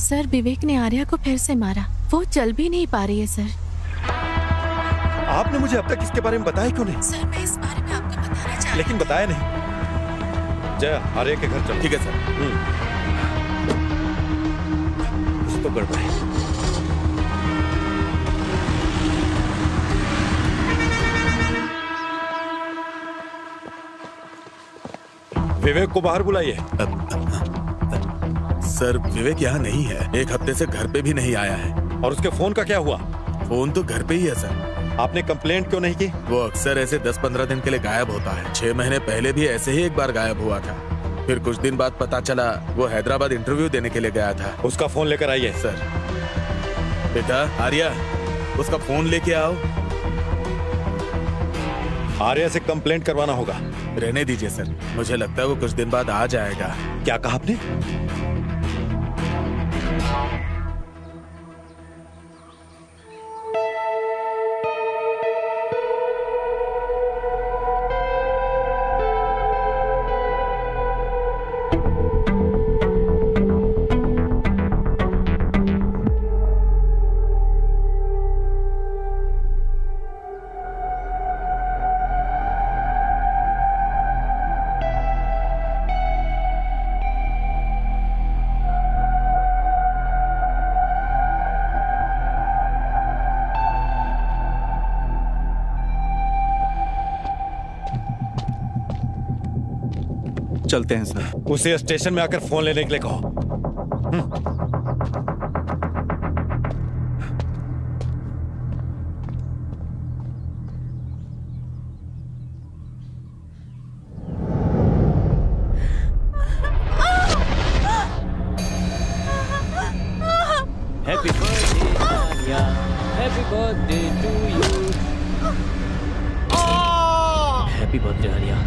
सर विवेक ने आर्या को फिर से मारा, वो चल भी नहीं पा रही है सर। आपने मुझे अब तक इसके बारे में बताया क्यों नहीं? सर मैं इस बारे में आपको बताना चाहती हूँ। लेकिन बताया नहीं। जय, आर्या के घर चलो। ठीक है सर। कुछ तो गड़बड़ है। विवेक को बाहर बुलाइए। सर विवेक यहाँ नहीं है, एक हफ्ते से घर पे भी नहीं आया है। और उसके फोन का क्या हुआ? फोन तो घर पे ही है सर। आपने कंप्लेंट क्यों नहीं की? वो अक्सर ऐसे 10-15 दिन के लिए गायब होता है। 6 महीने पहले भी ऐसे ही एक बार गायब हुआ था। फिर कुछ दिन बाद पता चला वो हैदराबाद इंटरव्यू देने के लिए गया था। उसका फोन लेकर आइए। सर। बेटा आर्या, उसका फोन लेके आओ। आर्या से कंप्लेंट करवाना होगा। रहने दीजिए सर, मुझे लगता है वो कुछ दिन बाद आ जाएगा। क्या कहा आपने? चलते हैं सर। उसे स्टेशन में आकर फोन लेने के लिए कहो। Happy birthday Arya, happy birthday to you, happy birthday Arya.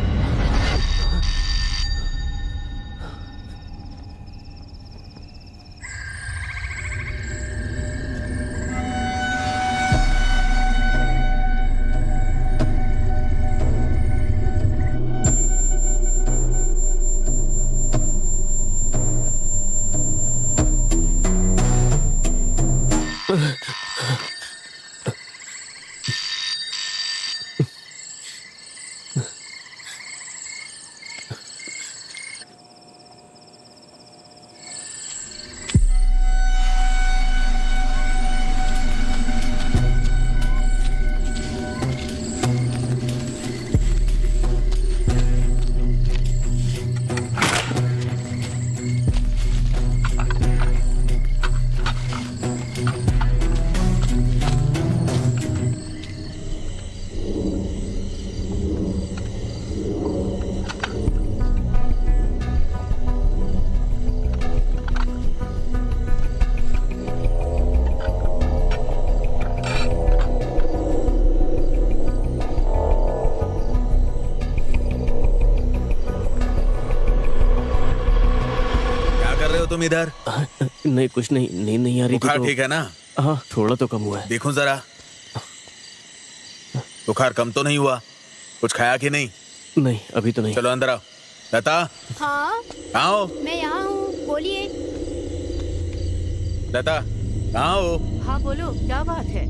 तुम इधर? नहीं कुछ नहीं, नींद नहीं आ रही थी। बुखार तो... ठीक है ना? हाँ थोड़ा तो कम हुआ है। देखो जरा, बुखार कम तो नहीं हुआ? कुछ खाया कि नहीं? नहीं अभी तो नहीं। चलो अंदर आओ, लता हाँ कहाँ हो? मैं यहाँ हूँ, बोलिए। लता कहाँ हो? हाँ बोलो, क्या बात है?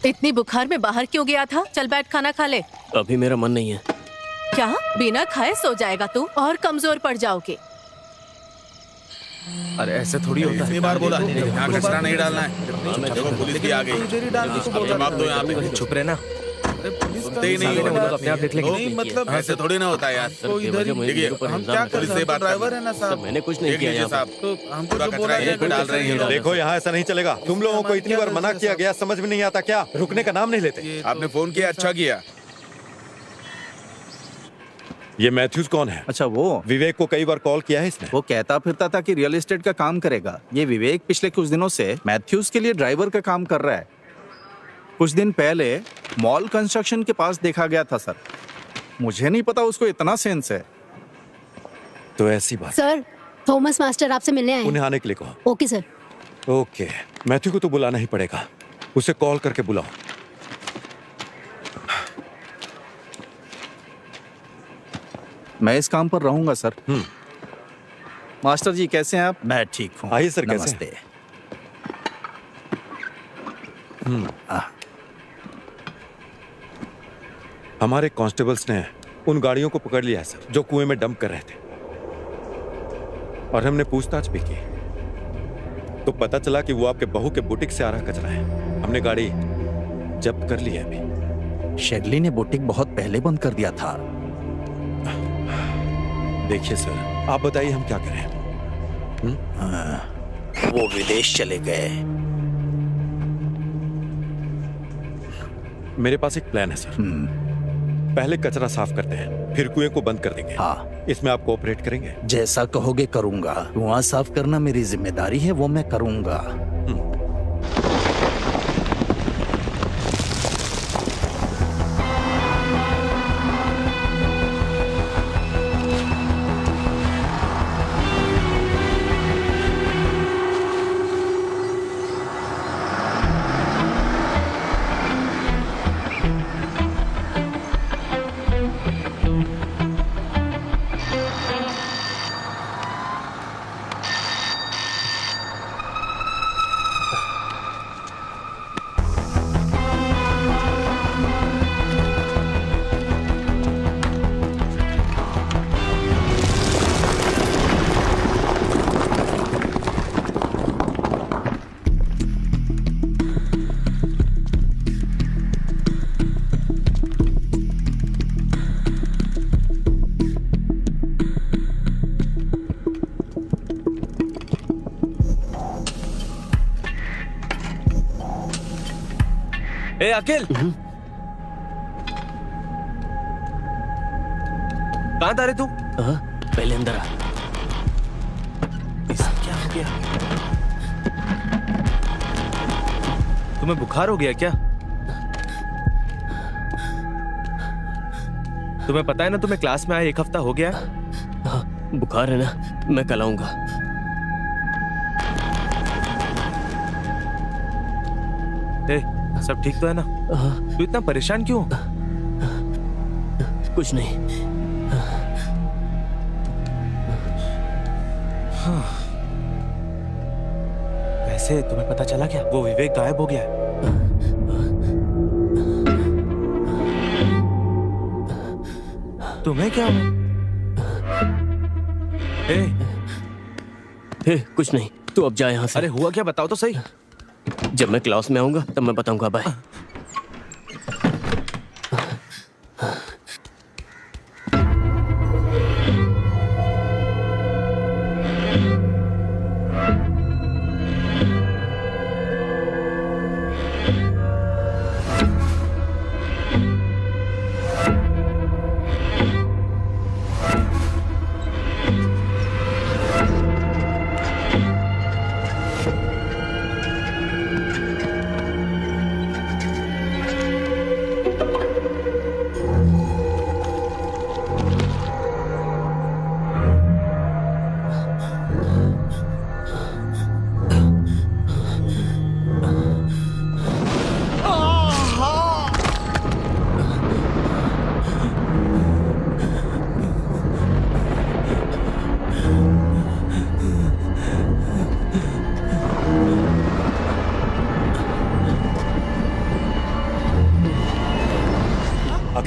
इतनी बुखार में बाहर क्यों गया था? चल बैठ, खाना खा ले। अभी मेरा मन नहीं है। क्या बिना खाए सो जाएगा तू? और कमजोर पड़ जाओगे। अरे ऐसे थोड़ी होता है। इतनी बार बोला यहाँ कचरा नहीं डालना है। देखो पुलिस भी आ गई। अब जवाब दो यहाँ पे। चुप रहे ना। सुनते ही नहीं वो तो अपने आप देख लेंगे। नहीं, मतलब ऐसे थोड़ी ना होता है यार। देखिए हम क्या कर सकते हैं, ड्राइवर है ना साहब। मैंने कुछ नहीं किया यहाँ साहब, तो हम पूरा कचरा यहीं पे डाल रहे हैं। देखो यहाँ ऐसा नहीं चलेगा। तुम लोगों को इतनी बार मना किया गया, समझ में नहीं आता क्या? रुकने का नाम नहीं लेते। आपने फोन किया, अच्छा किया। ये मैथ्यूज कौन है? अच्छा वो विवेक को कई बार कॉल किया है इसने। वो कहता फिरता था कि रियल एस्टेट का काम करेगा। ये विवेक पिछले कुछ दिनों से मैथ्यूज के लिए ड्राइवर का काम कर रहा है। कुछ दिन पहले मॉल कंस्ट्रक्शन के पास देखा गया था सर। मुझे नहीं पता उसको इतना सेंस है। तो ऐसी बात। सर, थॉमस मास्टर आपसे मिलने आए हैं। उन्हें आने के लिए कहो। Okay sir. ओके, मैथ्यू को तो बुलाना ही पड़ेगा। उसे कॉल करके बुलाओ। मैं इस काम पर रहूंगा सर। मास्टर जी कैसे हैं आप? मैं ठीक हूँ। आइए सर, कैसे नमस्ते। हमारे कांस्टेबल्स ने उन गाड़ियों को पकड़ लिया है सर, जो कुएं में डंप कर रहे थे। और हमने पूछताछ भी की तो पता चला कि वो आपके बहू के बुटीक से आ रहा कचरा है। हमने गाड़ी जब्त कर ली है अभी। शेडली ने बुटीक बहुत पहले बंद कर दिया था। देखिए सर, आप बताइए हम क्या करें? वो विदेश चले गए। मेरे पास एक प्लान है सर। पहले कचरा साफ करते हैं, फिर कुएं को बंद कर देंगे। हाँ, इसमें आप कोऑपरेट करेंगे? जैसा कहोगे करूंगा। कुआं साफ करना मेरी जिम्मेदारी है, वो मैं करूंगा। ए अखिल, कहाँ था रे तू? पहले अंदर आ। क्या हो गया? तुम्हें बुखार हो गया क्या? तुम्हें पता है ना, तुम्हें क्लास में आए 1 हफ्ता हो गया। हाँ, बुखार है ना, मैं कल आऊंगा। ए, सब ठीक तो है ना? तू इतना परेशान क्यों? कुछ नहीं। वैसे तुम्हें पता चला क्या, वो विवेक गायब हो गया है? तुम्हें क्या हुआ? कुछ नहीं, तू अब जा यहाँ से। अरे हुआ क्या, बताओ तो सही। जब मैं क्लास में आऊंगा तब मैं बताऊंगा। बाय।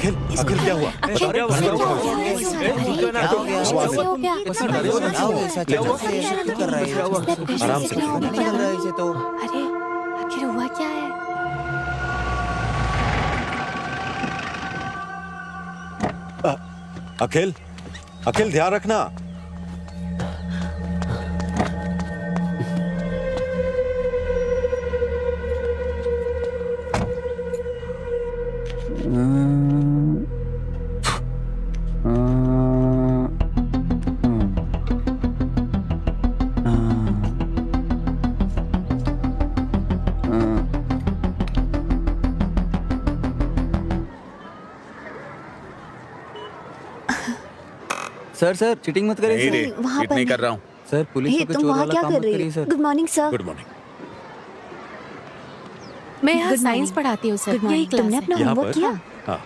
अखिल अखिल क्या हुआ? अखिल, अरे, उठाओ इसे। कैसे हो गया? आराम से। अरे आखिर हुआ क्या है? अखिल अखिल ध्यान रखना। सर सर चीटिंग मत करिए नहीं रे, सर। वहाँ चीट पर नहीं नहीं। कर रहा हूँ। सर पुलिस हे, को तुम चोर वहाँ वाला क्या काम कर मत रही करिए हो? Sir. Good morning sir. Good morning. मैं यहाँ Good साइंस morning. पढ़ाती हूँ सर। गुड यही मॉर्निंग। क्लास तुमने है। अपना यहाँ होमवर्क पर? किया? हाँ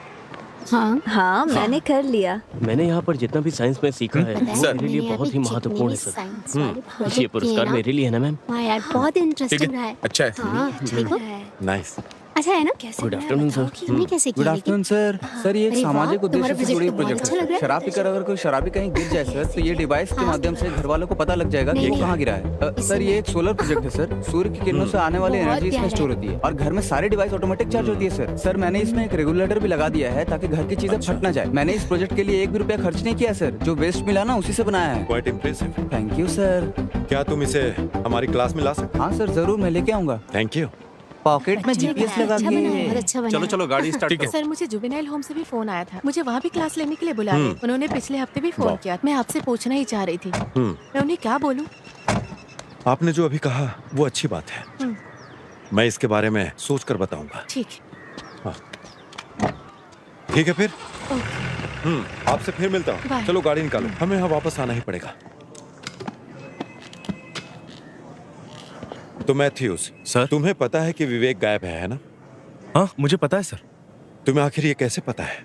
हाँ हाँ मैंने कर लिया। मैंने यहाँ पर जितना भी साइंस में सीखा है वो सर। मेरे लिए बहुत ही महत्वपूर्ण है सर। ये पुरस्कार मेरे लिए है ना मैम? हाँ यार बहुत ठीक इंटरेस्टिंग रहा है, है। अच्छा है। हाँ देखो नाइस। अच्छा है ना? Good afternoon sir. तुमने कैसे गुड किया? Afternoon sir. सर ये एक अरे वाह, सामाजिक उद्देश्य तुम्हारा से प्रोजेक्ट जुड़ी तो बहुत प्रोजेक्ट अच्छा लग रहा है। है। शराब पीकर अगर कोई शराबी कहीं गिर जाए सर तो ये डिवाइस के माध्यम से घर वालों को पता लग जाएगा कि नहीं, वो नहीं। कहाँ गिरा है। सर ये एक सोलर प्रोजेक्ट है सर। सूर्य की किरणों से आने वाली बहुत एनर्जी इसमें प्यारा स्टोर होती है और घर में सारी डिवाइस ऑटोमेटिक चार्ज होती है सर। सर मैंने इसमें एक रेगुलेटर भी लगा दिया है ताकि घर की चीजें फट ना जाए। मैंने इस प्रोजेक्ट के लिए 1 भी रुपया खर्च नहीं किया सर। जो वेस्ट मिला ना उसी से बनाया है। Quite impressive. Thank you sir. क्या तुम इसे हमारी क्लास में ला सकते? हाँ सर जरूर मैं लेके आऊंगा। Thank you. पॉकेट में जीपीएस लगा अच्छा बना है, के। बहुत अच्छा बना चलो है। चलो गाड़ी स्टार्ट करो। सर मुझे जुवेनाइल होम से भी फोन आया था। मुझे वहाँ भी क्लास लेने के लिए बुला रहे। उन्होंने पिछले हफ्ते भी फोन किया। मैं आपसे पूछना ही चाह रही थी। मैं उन्हें क्या बोलूँ? आपने जो अभी कहा वो अच्छी बात है। मैं इसके बारे में सोच कर बताऊंगा। ठीक है। ठीक है फिर। आपसे फिर मिलता हूँ। बाय। चलो गाड़ी निकालो, हमें यहाँ वापस आना ही पड़ेगा। तो मैथ्यूस सर। तुम्हें पता है कि विवेक गायब है ना? हाँ मुझे पता है सर। तुम्हें आखिर ये कैसे पता है?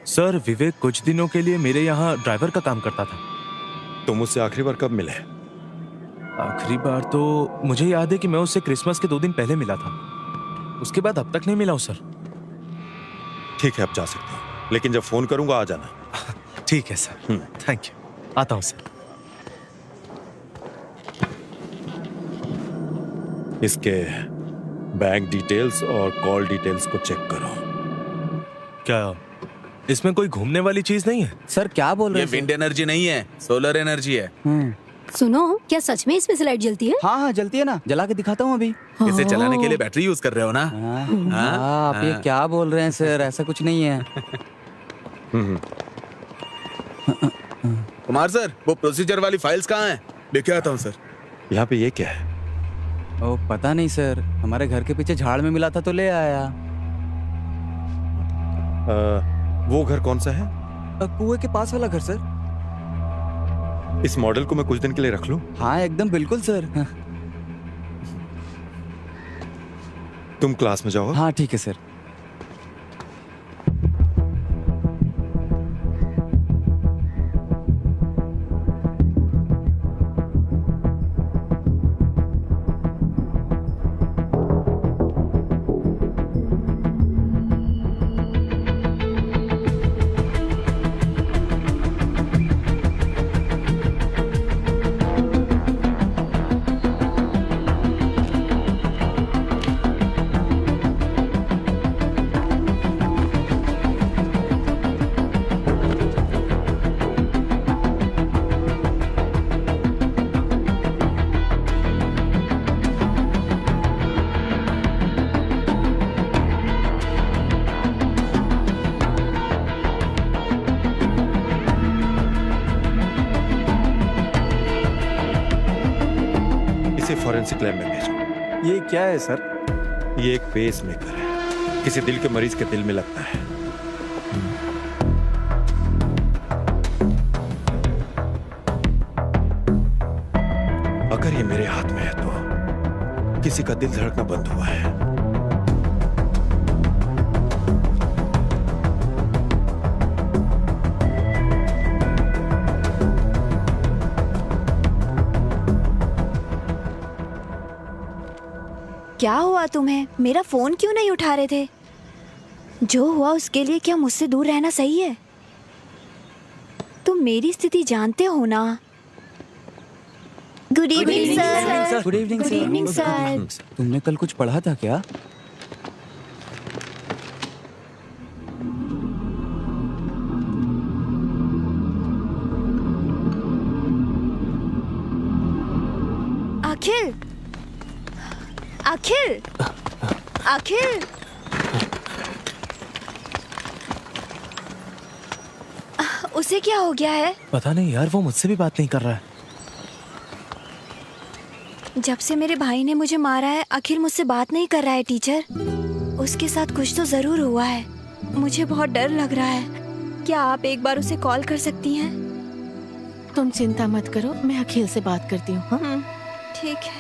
सर विवेक कुछ दिनों के लिए मेरे यहाँ ड्राइवर का काम करता था। तुम मुझसे आखिरी बार कब मिले? आखिरी बार तो मुझे याद है कि मैं उससे क्रिसमस के 2 दिन पहले मिला था। उसके बाद अब तक नहीं मिला हूँ सर। ठीक है अब जा सकते हो, लेकिन जब फोन करूंगा आ जाना। ठीक है सर। Thank you. आता हूँ सर। इसके बैंक डिटेल्स और कॉल डिटेल्स को चेक करो। क्या इसमें कोई घूमने वाली चीज नहीं है? सर क्या बोल रहे ये हैं विंड एनर्जी नहीं है, सोलर एनर्जी है। सुनो क्या सच में इसमें से लाइट जलती है? हाँ हाँ जलती है ना, जला के दिखाता हूँ अभी। इसे चलाने के लिए बैटरी यूज कर रहे हो ना? हाँ, आप ये क्या बोल रहे हैं सर, ऐसा कुछ नहीं है। कुमार सर वो प्रोसीजर वाली फाइल्स कहाँ हैं? लेके आता हूँ सर। यहाँ पे ये क्या है? ओ पता नहीं सर, हमारे घर के पीछे झाड़ में मिला था तो ले आया। वो घर कौन सा है? कुएं के पास वाला घर सर। इस मॉडल को मैं कुछ दिन के लिए रख लूं? हाँ एकदम बिल्कुल सर। तुम क्लास में जाओ। हाँ ठीक है सर। फॉरेंसिक लैब में भेजो। ये क्या है सर? ये एक पेस मेकर है, किसी दिल के मरीज के दिल में लगता है। अगर ये मेरे हाथ में है तो किसी का दिल धड़कना बंद हुआ है। क्या हुआ तुम्हें? मेरा फोन क्यों नहीं उठा रहे थे? जो हुआ उसके लिए क्या मुझसे दूर रहना सही है? तुम मेरी स्थिति जानते हो ना। Good evening sir. Good evening good evening sir. तुमने कल कुछ पढ़ा था क्या? अखिल, अखिल, अखिल, उसे क्या हो गया है? पता नहीं यार, वो मुझसे भी बात नहीं कर रहा है। जब से मेरे भाई ने मुझे मारा है अखिल मुझसे बात नहीं कर रहा है टीचर। उसके साथ कुछ तो जरूर हुआ है। मुझे बहुत डर लग रहा है। क्या आप एक बार उसे कॉल कर सकती हैं? तुम चिंता मत करो, मैं अखिल से बात करती हूँ। हाँ? ठीक है।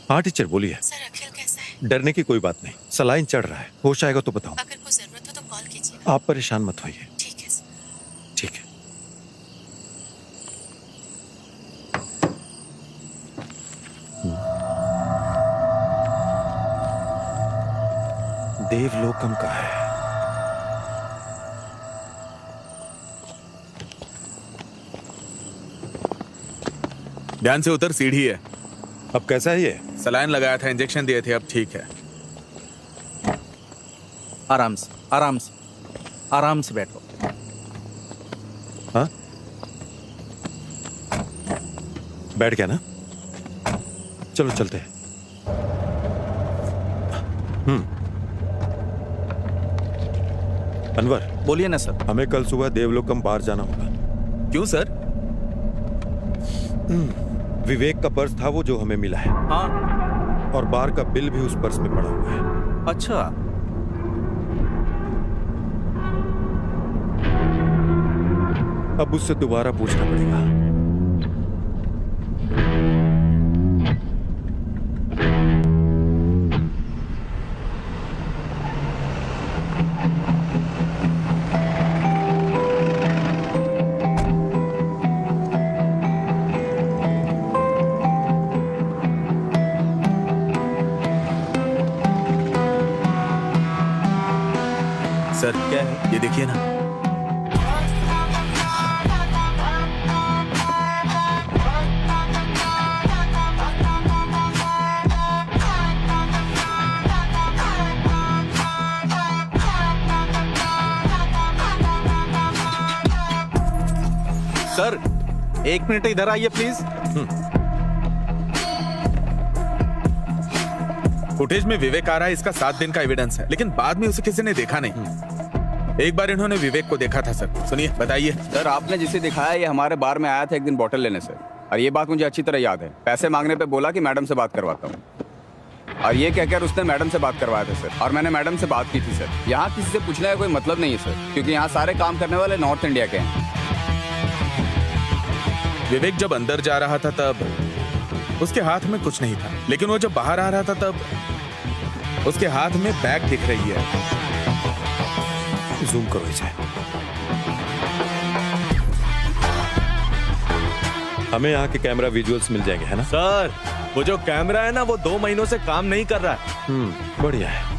हाँ टीचर बोलिए। सर अखिल कैसा है? डरने की कोई बात नहीं, सलाइन चढ़ रहा है, होश आएगा तो बताऊं। अगर कोई जरूरत हो तो कॉल कीजिए। आप परेशान मत होइए। ठीक है सर। ठीक है। देवलोकम का है। ध्यान से उतर, सीढ़ी है। अब कैसा है ये? सलाइन लगाया था, इंजेक्शन दिए थे, अब ठीक है। आराम से, आराम से, आराम से बैठो। हाँ, बैठ गया ना? चलो चलते हैं। अनवर, बोलिए ना सर। हमें कल सुबह देवलोकम बार जाना होगा। क्यों सर? विवेक का पर्स था वो जो हमें मिला है। हाँ। और बार का बिल भी उस पर्स में पड़ा हुआ है। अच्छा। अब उससे दोबारा पूछना पड़ेगा। सर क्या है ये, देखिए ना। सर, 1 मिनट इधर आइए प्लीज। फुटेज में विवेक आ रहा है, इसका 7 दिन का एविडेंस है, लेकिन बाद में उसे किसी ने देखा नहीं। एक बार इन्होंने विवेक को देखा था सर। सुनिए, बताइए। सर, आपने जिसे दिखाया ये हमारे बार में आया था एक दिन बॉटल लेने से, और ये बात मुझे अच्छी तरह याद है। पैसे मांगने पे बोला कि मैडम से बात करवाता हूँ, और ये कहकर उसने मैडम से बात करवाया था सर। और मैंने मैडम से बात की थी सर। यहाँ किसी से पूछने का कोई मतलब नहीं है सर, क्योंकि यहाँ सारे काम करने वाले नॉर्थ इंडिया के हैं। विवेक जब अंदर जा रहा था तब उसके हाथ में कुछ नहीं था, लेकिन वो जब बाहर आ रहा था तब उसके हाथ में बैग दिख रही है। जूम करो इसे। हमें यहाँ के कैमरा विजुअल्स मिल जाएंगे, है ना? सर, वो जो कैमरा है ना, वो 2 महीनों से काम नहीं कर रहा है। बढ़िया है।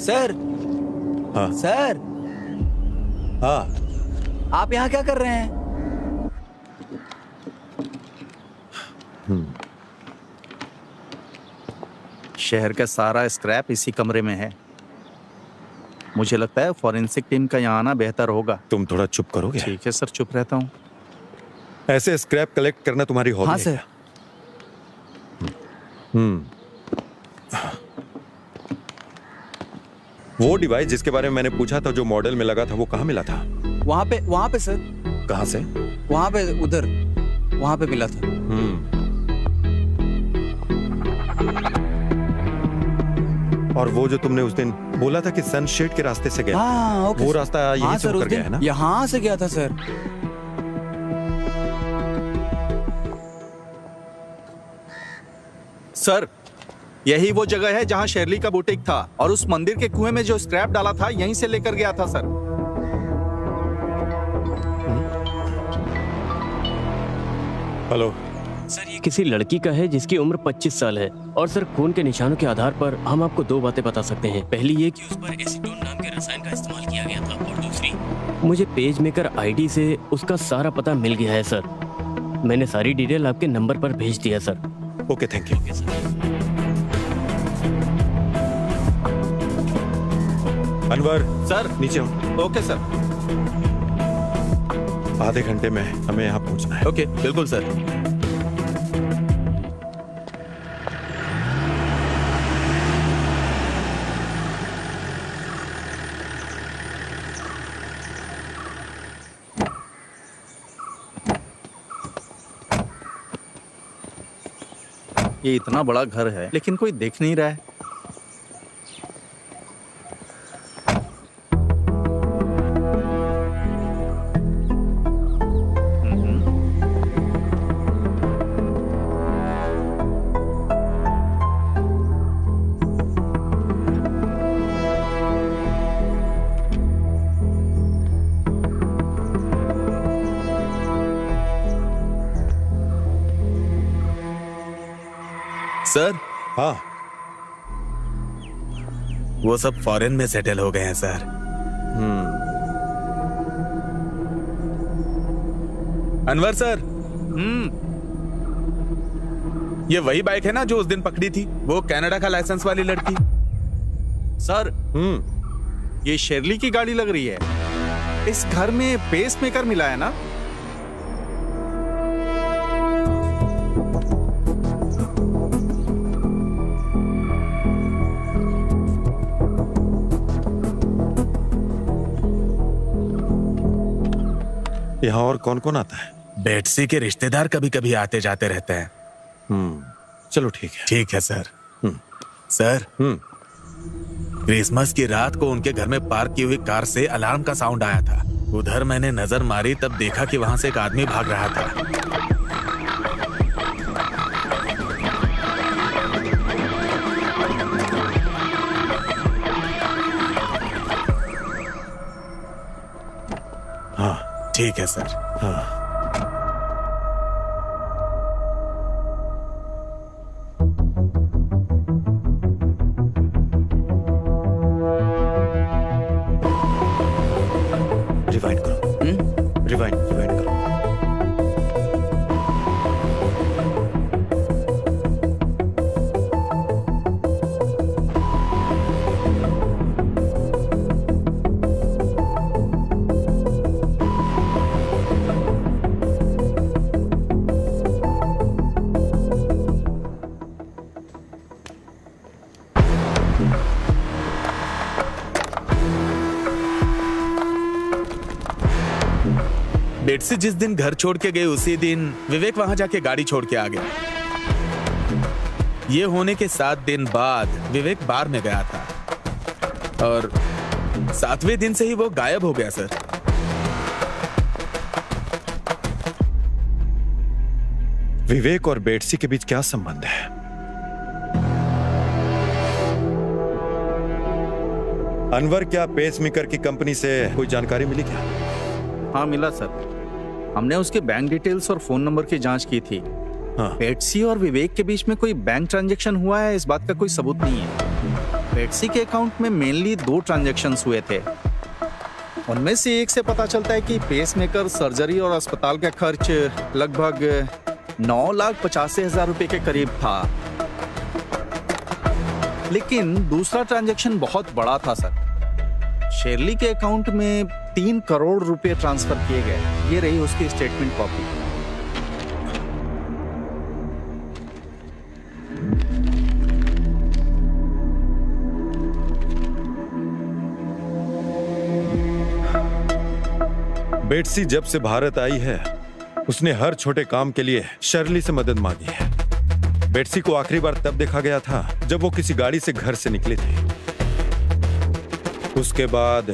सर। हाँ सर। हाँ, आप यहाँ क्या कर रहे हैं? शहर का सारा स्क्रैप इसी कमरे में है। मुझे लगता है फॉरेंसिक टीम का यहाँ आना बेहतर होगा। तुम थोड़ा चुप करोगे? ठीक है सर, चुप रहता हूँ। ऐसे स्क्रैप कलेक्ट करना तुम्हारी हॉबी हाँ है सर। क्या? वो डिवाइस जिसके बारे में मैंने पूछा था, जो मॉडल में लगा था, वो कहाँ मिला था? वहाँ पे सर। कहाँ से? वहाँ पे, उधर, वहाँ पे मिला था। और वो जो तुमने उस दिन बोला था कि सनशेड के रास्ते से गया, हाँ, ओके वो सर। रास्ता यहीं हाँ से सर, होकर उस गया है दिन ना? यहाँ से गया था सर। सर, यही वो जगह है जहाँ शेरली का बुटीक था, और उस मंदिर के कुएं में जो स्क्रैप डाला था यहीं से लेकर गया था सर। हेलो सर, ये किसी लड़की का है जिसकी उम्र 25 साल है। और सर, खून के निशानों के आधार पर हम आपको 2 बातें बता सकते हैं। पहली ये कि उस पर एसीटोन नाम के रसायन का इस्तेमाल किया गया था, और दूसरी, मुझे पेज मेकर आईडी से उसका सारा पता मिल गया है सर। मैंने सारी डिटेल आपके नंबर पर भेज दिया sir. Okay, thank you. Okay sir. Anwar sir, नीचे हो। Okay sir. आधे घंटे में हमें यहाँ पहुँचना है। ओके, बिल्कुल सर। ये इतना बड़ा घर है, लेकिन कोई देख नहीं रहा है। सर। हाँ, वो सब फॉरेन में सेटल हो गए हैं सर। अनवर सर। ये वही बाइक है ना जो उस दिन पकड़ी थी, वो कनाडा का लाइसेंस वाली लड़की। सर, ये शेरली की गाड़ी लग रही है। इस घर में पेस मेकर मिला है ना? यहाँ और कौन कौन आता है? बेटसी के रिश्तेदार कभी कभी आते जाते रहते हैं। चलो ठीक है। ठीक है सर। सर, क्रिसमस की रात को उनके घर में पार्क की हुई कार से अलार्म का साउंड आया था। उधर मैंने नजर मारी, तब देखा कि वहां से एक आदमी भाग रहा था। हाँ ठीक है सर। हाँ। रिवाइंड करो। रिवाइंड करो। बेटसी जिस दिन घर छोड़ के गए उसी दिन विवेक वहां जाके गाड़ी छोड़ के आ गया। ये होने के 7 दिन बाद विवेक बार में गया था और 7वें दिन से ही वो गायब हो गया सर। विवेक और बेटसी के बीच क्या संबंध है? अनवर, क्या पेसमेकर की कंपनी से कोई जानकारी मिली क्या? हाँ मिला सर। हमने उसके बैंक डिटेल्स और फोन नंबर की जांच की थी। हाँ। बेटसी और विवेक के बीच में कोई बैंक ट्रांजैक्शन हुआ है, इस बात का कोई सबूत नहीं है। बेटसी के अकाउंट में मेनली 2 ट्रांजैक्शंस हुए थे। उनमें से एक से पता चलता है कि पेसमेकर, सर्जरी और अस्पताल का खर्च लगभग 9,85,000 रुपए के करीब था। लेकिन दूसरा ट्रांजैक्शन बहुत बड़ा था सर। शेरली के अकाउंट में 3 करोड़ रुपए ट्रांसफर किए गए। ये रही उसकी स्टेटमेंट कॉपी। बेटसी जब से भारत आई है, उसने हर छोटे काम के लिए शर्ली से मदद मांगी है। बेटसी को आखिरी बार तब देखा गया था जब वो किसी गाड़ी से घर से निकली थी। उसके बाद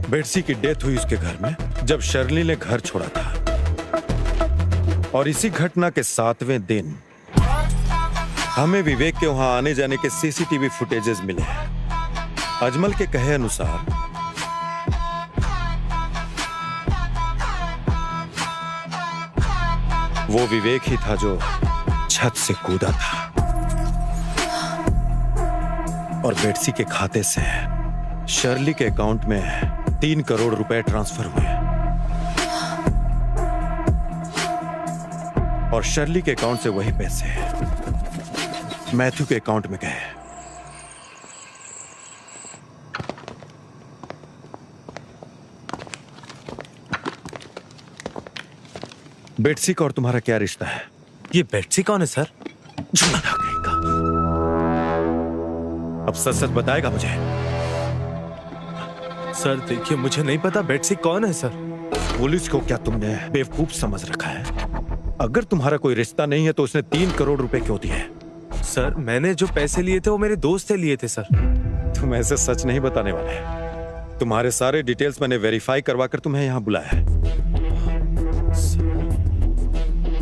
बेटसी की डेथ हुई उसके घर में जब शर्ली ने घर छोड़ा था। और इसी घटना के 7वें दिन हमें विवेक के वहां आने जाने के सीसीटीवी फुटेजेस मिले हैं। अजमल के कहे अनुसार वो विवेक ही था जो छत से कूदा था और बेटसी के खाते से शर्ली के अकाउंट में 3 करोड़ रुपए ट्रांसफर हुए और शर्ली के अकाउंट से वही पैसे मैथ्यू के अकाउंट में गए। बेटसी का और तुम्हारा क्या रिश्ता है? ये बेटसी कौन है सर? अब सच सच बताएगा मुझे? सर देखिए, मुझे नहीं पता बेटसी कौन है सर। पुलिस को क्या तुमने बेवकूफ समझ रखा है? अगर तुम्हारा कोई रिश्ता नहीं है तो उसने 3 करोड़ रुपए क्यों दिए? सर मैंने जो पैसे लिए थे वो मेरे दोस्त से लिए थे सर। तुम ऐसे सच नहीं बताने वाले। तुम्हारे सारे डिटेल्स मैंने वेरीफाई करवा कर तुम्हें यहाँ बुलाया है।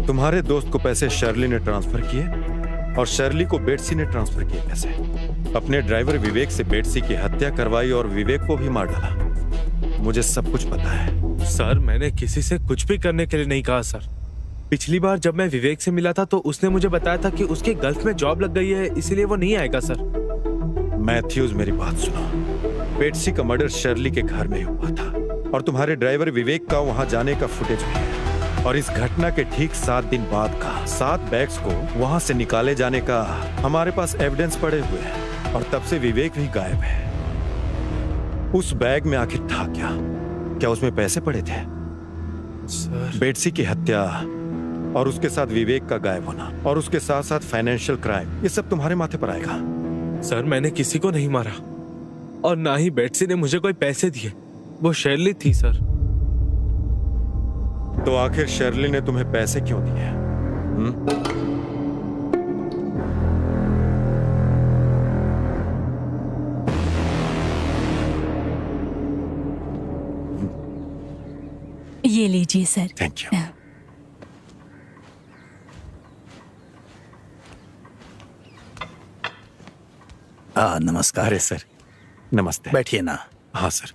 तुम्हारे दोस्त को पैसे शर्ली ने ट्रांसफर किए और शर्ली को बेटसी ने ट्रांसफर किए पैसे। अपने ड्राइवर विवेक से बेटसी की हत्या करवाई और विवेक को भी मार डाला। मुझे सब कुछ पता है। सर मैंने किसी से कुछ भी करने के लिए नहीं कहा सर। पिछली बार जब मैं विवेक से मिला था तो उसने मुझे बताया था कि उसके गल्फ में जॉब लग गई है, इसीलिए वो नहीं आएगा सर। मैथ्यूज, मेरी बात सुनो। बेट्सी का मर्डर शर्ली के घर में हुआ था और तुम्हारे ड्राइवर विवेक का वहां जाने का फुटेज भी है। और इस घटना के ठीक 7 दिन बाद का 7 बैग्स को वहां से निकाले जाने का हमारे पास एविडेंस पड़े हुए हैं। और तब से विवेक भी गायब है। उस बैग में आखिर था क्या? क्या उसमें पैसे पड़े थे? सर, बेट्सी की हत्या और उसके साथ विवेक का गायब होना और उसके साथ साथ फाइनेंशियल क्राइम, ये सब तुम्हारे माथे पर आएगा। सर मैंने किसी को नहीं मारा और ना ही बेट्सी ने मुझे कोई पैसे दिए। वो शर्ली थी सर। तो आखिर शर्ली ने तुम्हें पैसे क्यों दिए? ये लीजिए सर। Thank you. नमस्कार। अरे सर, नमस्ते। बैठिए ना। हाँ सर।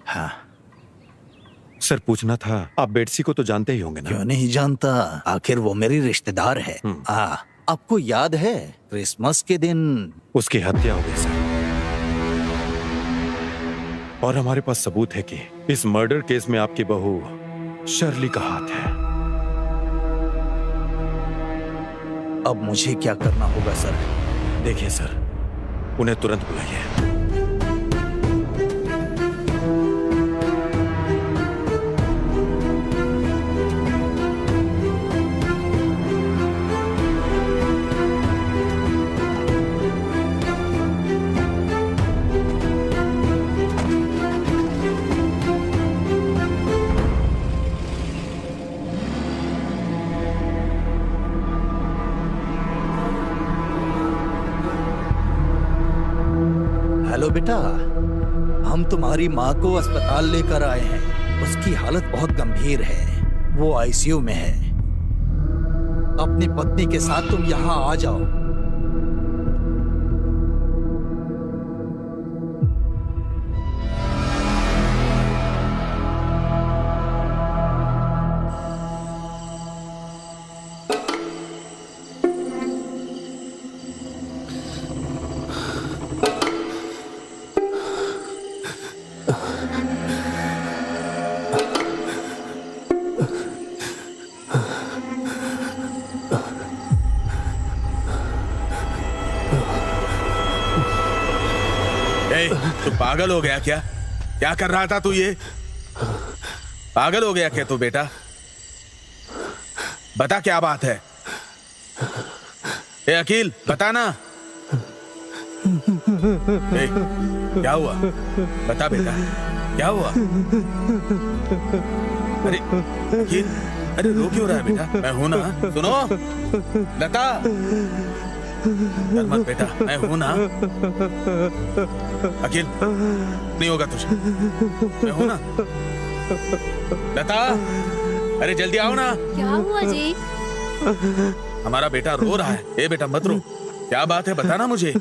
हाँ सर, पूछना था, आप बेट्सी को तो जानते ही होंगे ना? क्यों नहीं जानता, आखिर वो मेरी रिश्तेदार है। आपको याद है क्रिसमस के दिन उसकी हत्या हो गई सर। और हमारे पास सबूत है कि इस मर्डर केस में आपकी बहू शर्ली का हाथ है। अब मुझे क्या करना होगा सर? देखिए सर, उन्हें तुरंत बुलाइए। हेलो बेटा, हम तुम्हारी माँ को अस्पताल लेकर आए हैं। उसकी हालत बहुत गंभीर है, वो आईसीयू में है। अपनी पत्नी के साथ तुम यहाँ आ जाओ। तू पागल हो गया क्या? क्या कर रहा था तू? ये पागल हो गया क्या तू बेटा? बता क्या बात है? ए अकील, बता ना। ए, क्या हुआ? बता बेटा, क्या हुआ? अरे अकील, अरे रो क्यों रहा है बेटा? मैं हूं ना, सुनो लता। डर मत बेटा, मैं हूं ना। अकील, नहीं होगा तुझे, मैं हूं ना। लता, अरे जल्दी आओ ना। क्या हुआ जी? हमारा बेटा रो रहा है। ए बेटा मत रो, क्या बात है बताना मुझे।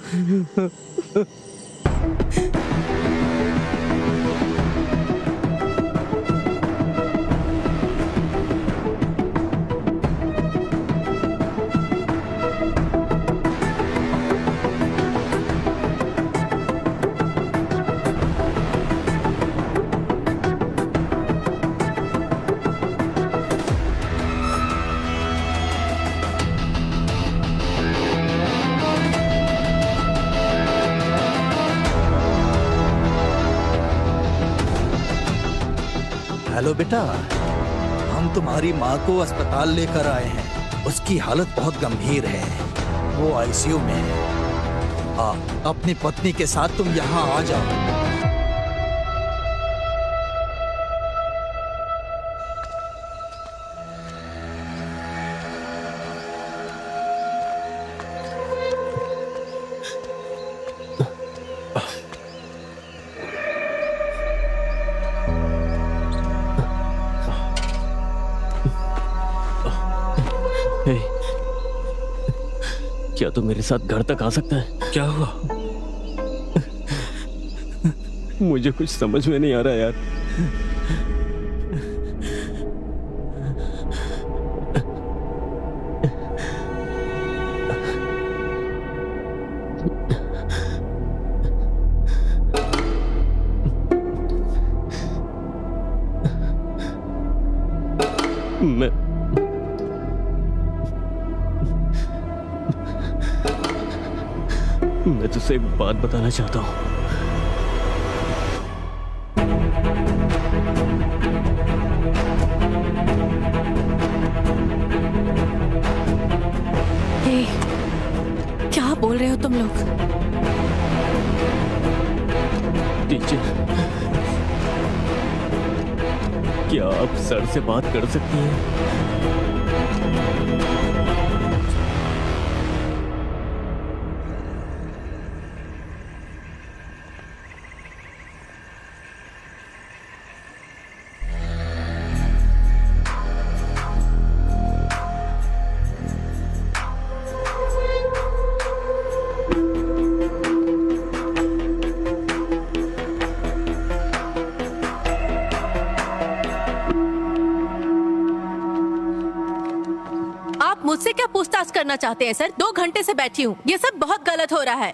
हेलो बेटा, हम तुम्हारी माँ को अस्पताल लेकर आए हैं। उसकी हालत बहुत गंभीर है, वो आईसीयू में है। अपनी पत्नी के साथ तुम यहाँ आ जाओ। क्या तू मेरे साथ घर तक आ सकता है? क्या हुआ? मुझे कुछ समझ में नहीं आ रहा यार। मैं तुझसे एक बात बताना चाहता हूँ। क्या बोल रहे हो तुम लोग? टीचर, क्या आप सर से बात कर सकती हैं? मुझसे क्या पूछताछ करना चाहते हैं सर? 2 घंटे से बैठी हूँ, ये सब बहुत गलत हो रहा है।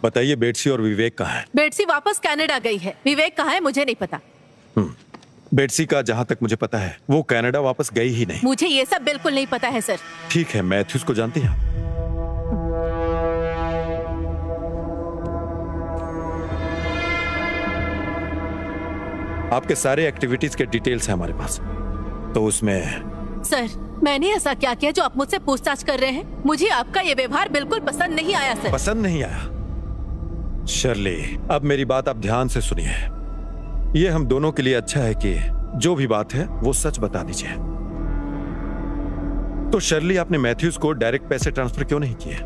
बताइए, बेटसी और विवेक कहाँ है? बेटसी वापस कनाडा गई है, विवेक कहाँ है मुझे नहीं पता। बेटसी का जहाँ तक मुझे पता है वो कनाडा वापस गई ही नहीं। मुझे ये सब बिल्कुल नहीं पता है सर। ठीक है, मैथ्यूज को जानती हैं? आपके सारे एक्टिविटीज के डिटेल्स हैं हमारे पास, तो उसमें सर मैंने ऐसा क्या किया जो आप मुझसे पूछताछ कर रहे हैं? मुझे आपका ये व्यवहार बिल्कुल पसंद नहीं आया सर। पसंद नहीं आया? शर्ली, अब मेरी बात आप ध्यान से सुनिए। ये हम दोनों के लिए अच्छा है कि जो भी बात है वो सच बता दीजिए। तो शर्ली, आपने मैथ्यूज को डायरेक्ट पैसे ट्रांसफर क्यों नहीं किए?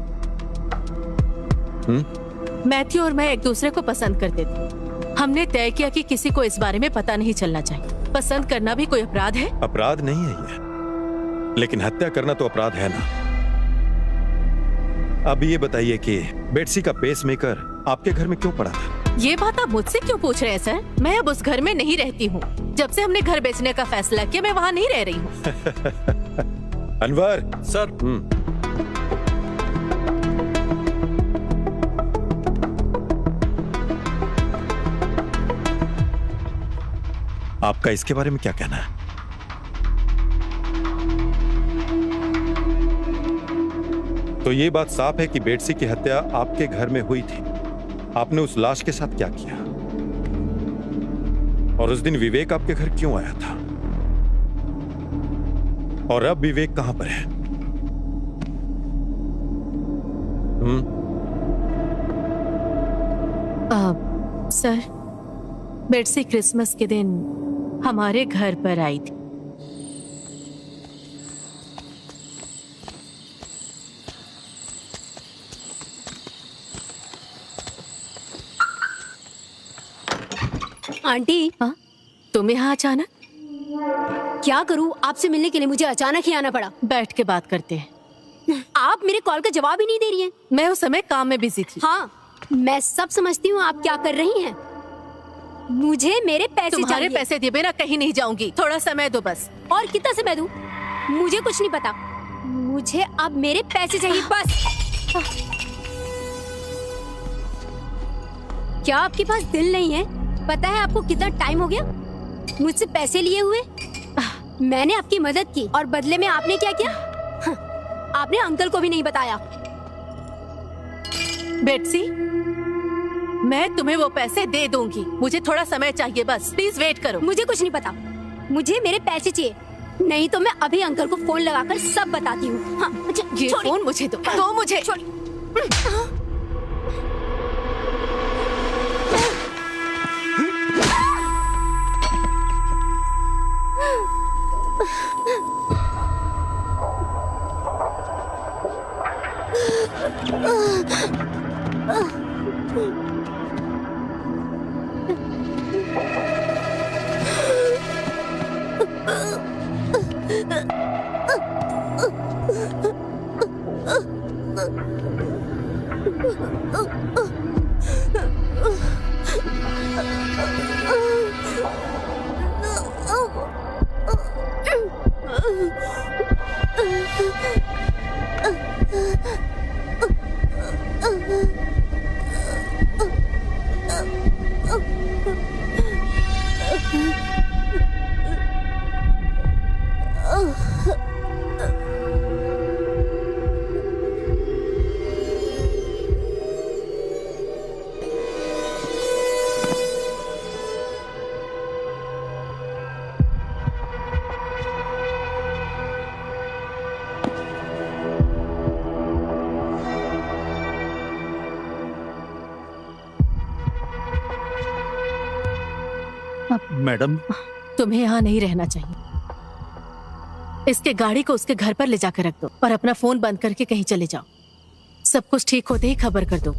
मैथ्यू और मैं एक दूसरे को पसंद करते थे। हमने तय किया कि किसी को इस बारे में पता नहीं चलना चाहिए। पसंद करना भी कोई अपराध है? अपराध नहीं है ये, लेकिन हत्या करना तो अपराध है ना। अब ये बताइए कि बेटसी का पेसमेकर आपके घर में क्यों पड़ा था? ये बात आप मुझसे क्यों पूछ रहे हैं सर? मैं अब उस घर में नहीं रहती हूँ। जब से हमने घर बेचने का फैसला किया मैं वहाँ नहीं रह रही हूँ। अनवर सर। आपका इसके बारे में क्या कहना है? तो ये बात साफ है कि बेटसी की हत्या आपके घर में हुई थी। आपने उस लाश के साथ क्या किया? और उस दिन विवेक आपके घर क्यों आया था? और अब विवेक कहां पर है? सर, बेटसी क्रिसमस के दिन हमारे घर पर आई थी। आंटी, हाँ? तुम यहाँ अचानक? क्या करूँ, आपसे मिलने के लिए मुझे अचानक ही आना पड़ा। बैठ के बात करते हैं। आप मेरे कॉल का जवाब ही नहीं दे रही हैं। मैं उस समय काम में बिजी थी। हाँ, मैं सब समझती हूँ आप क्या कर रही हैं। मुझे मेरे पैसे चाहिए। तुम्हारे पैसे दिए बिना कहीं नहीं जाऊंगी। थोड़ा समय दो बस। और कितना समय दूं? मुझे कुछ नहीं पता। मुझे अब मेरे पैसे चाहिए बस। क्या आपके पास दिल नहीं है? पता है आपको कितना टाइम हो गया मुझसे पैसे लिए हुए? मैंने आपकी मदद की और बदले में आपने क्या किया? आपने अंकल को भी नहीं बताया। बेटसी, मैं तुम्हें वो पैसे दे दूंगी। मुझे थोड़ा समय चाहिए बस। प्लीज वेट करो। मुझे कुछ नहीं पता। मुझे मेरे पैसे चाहिए, नहीं तो मैं अभी अंकल को फोन लगाकर सब बताती हूँ। हाँ, ये फोन मुझे दो मुझे। मैडम, तुम्हें यहाँ नहीं रहना चाहिए। इसके गाड़ी को उसके घर पर ले जाकर रख दो और अपना फोन बंद करके कहीं चले जाओ। सब कुछ ठीक होते ही खबर कर दो।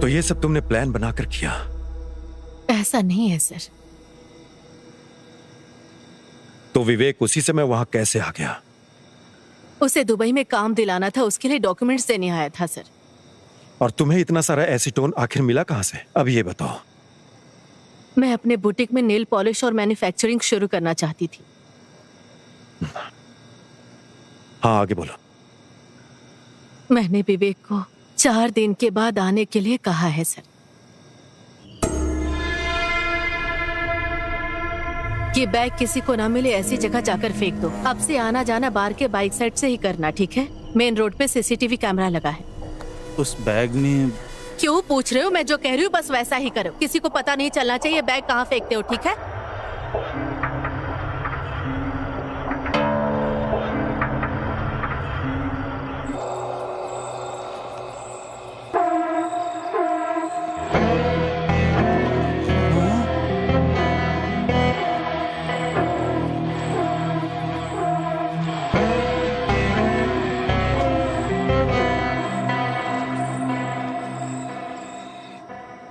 तो ये सब तुमने प्लान बनाकर किया? ऐसा नहीं है सर। तो विवेक उसी समय वहां कैसे आ गया? उसे दुबई में काम दिलाना था, उसके लिए डॉक्यूमेंट्स देने आया था सर। और तुम्हें इतना सारा एसीटोन आखिर मिला कहां से? अब ये बताओ। मैं अपने बुटीक में नेल पॉलिश और मैन्युफैक्चरिंग शुरू करना चाहती थी। हाँ, आगे बोलो। मैंने विवेक को 4 दिन के बाद आने के लिए कहा है सर। ये बैग किसी को ना मिले ऐसी जगह जाकर फेंक दो। अब से आना जाना बार के बाइक साइड से ही करना, ठीक है? मेन रोड पे सीसीटीवी कैमरा लगा है। उस बैग में क्यों पूछ रहे हो? मैं जो कह रही हूँ बस वैसा ही करो। किसी को पता नहीं चलना चाहिए बैग कहाँ फेंकते हो, ठीक है?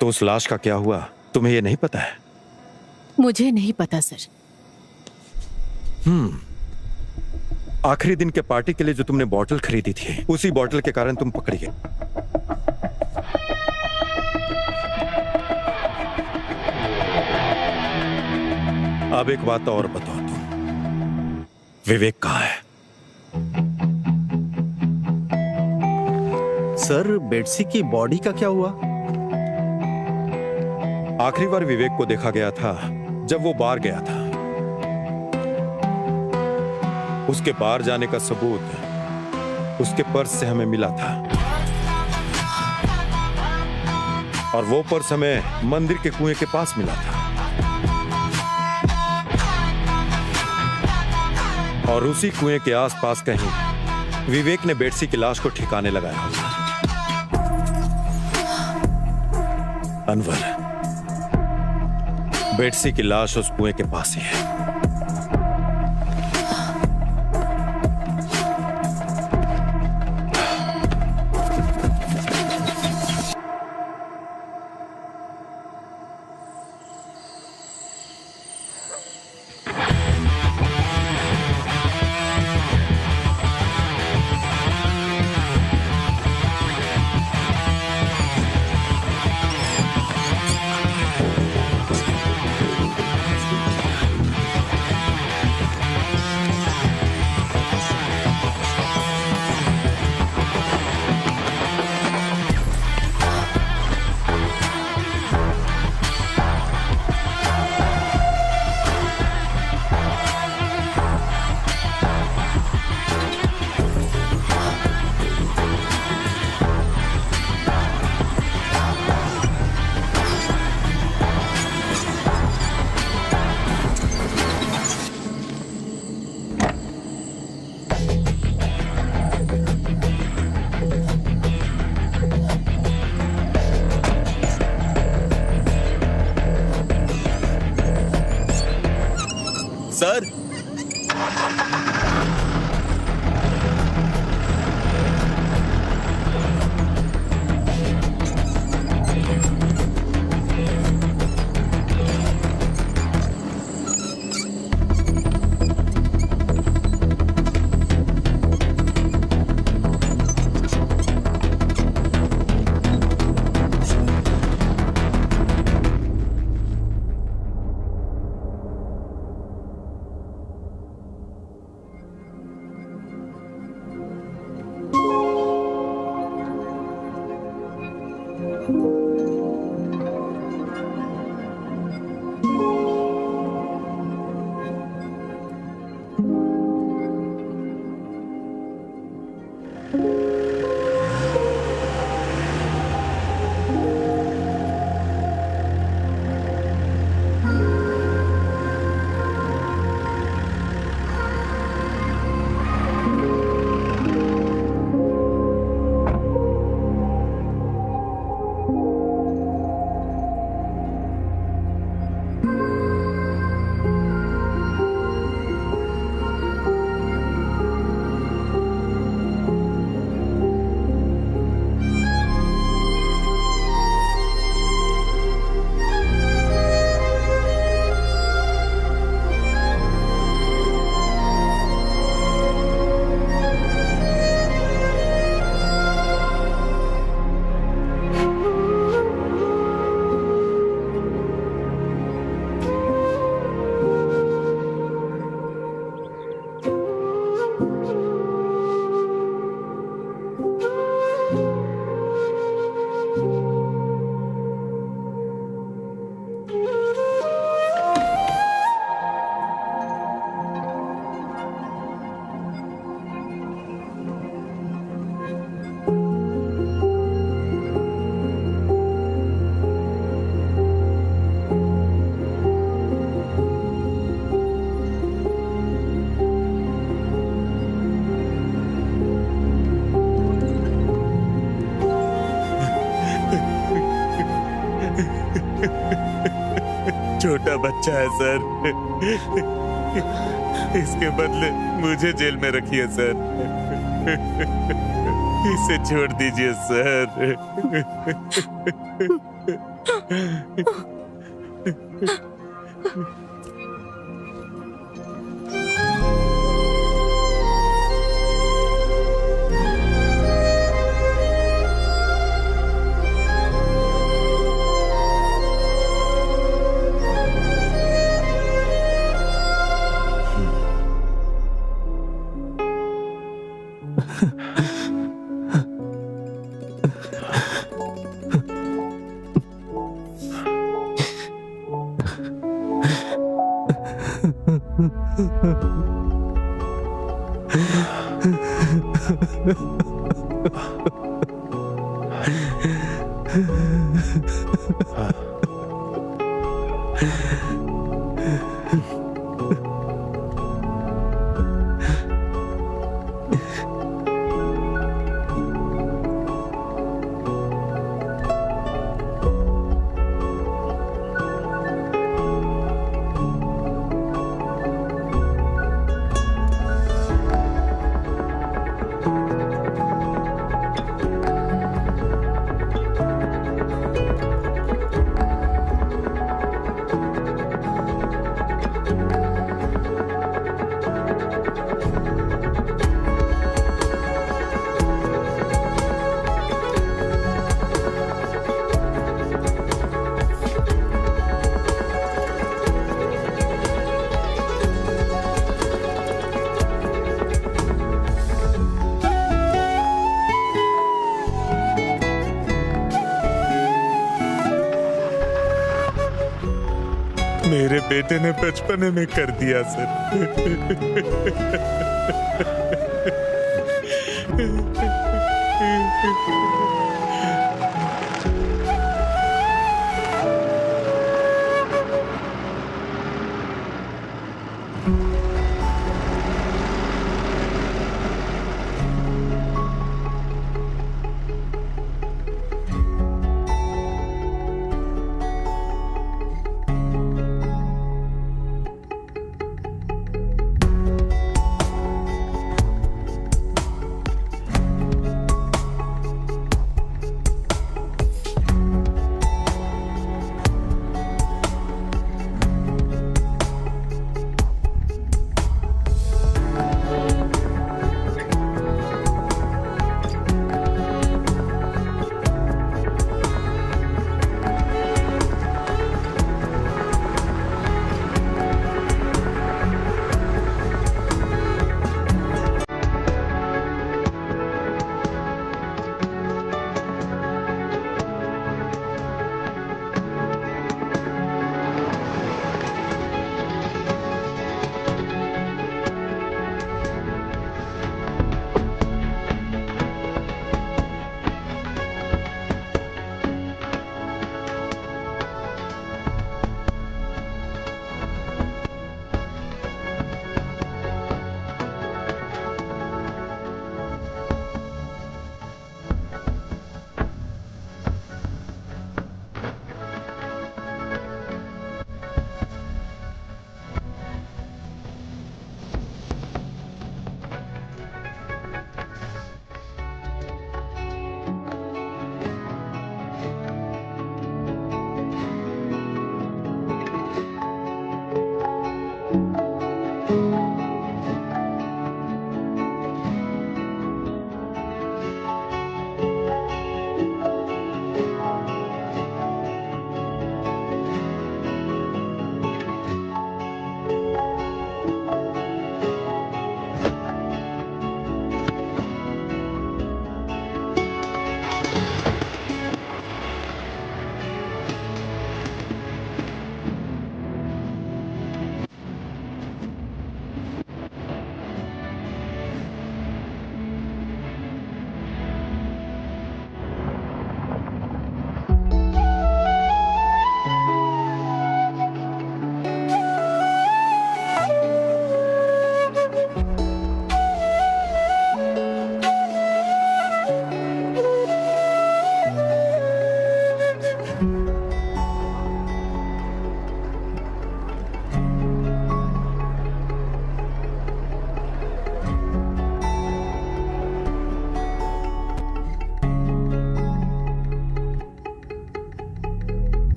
तो उस लाश का क्या हुआ, तुम्हें ये नहीं पता है? मुझे नहीं पता सर। आखिरी दिन के पार्टी के लिए जो तुमने बॉटल खरीदी थी, उसी बॉटल के कारण तुम पकड़ी गई। अब एक बात और बताओ, तुम विवेक कहाँ है? सर, बेटसी की बॉडी का क्या हुआ? आखिरी बार विवेक को देखा गया था जब वो बार गया था। उसके बार जाने का सबूत उसके पर्स से हमें मिला था, और वो पर्स हमें मंदिर के कुएं के पास मिला था। और उसी कुएं के आसपास कहीं विवेक ने बेटसी की लाश को ठिकाने लगाया। अनवर, बेटसी की लाश उस कुएं के पास ही है। सर। छोटा बच्चा है सर, इसके बदले मुझे जेल में रखिए सर, इसे छोड़ दीजिए सर। मेरे बेटे ने बचपने में कर दिया सर।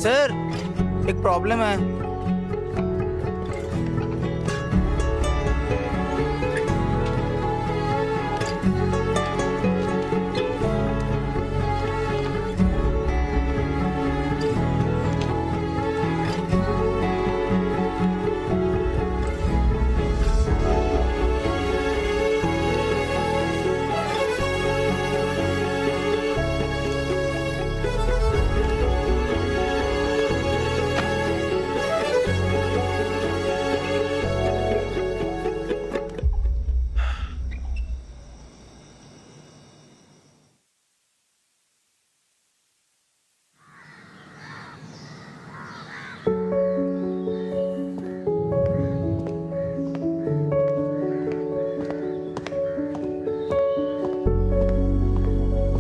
सर एक प्रॉब्लम है।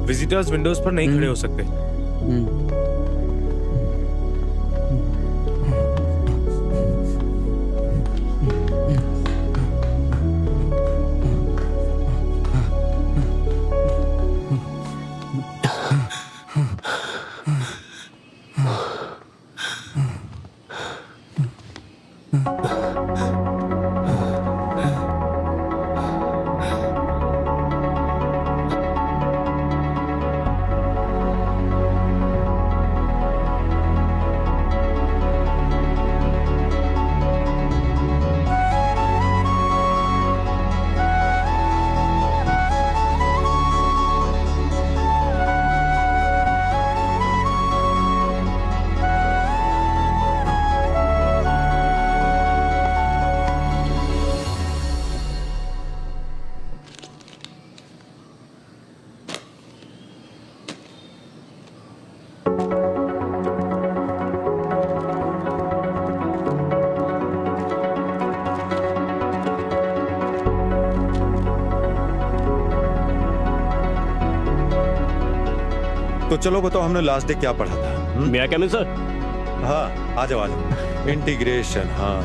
विजिटर्स विंडोज पर नहीं खड़े हो सकते। तो चलो बताओ, हमने लास्ट डे क्या पढ़ा था? मैं क्या मिल सर? हाँ, आ जाओ। इंटीग्रेशन। हाँ,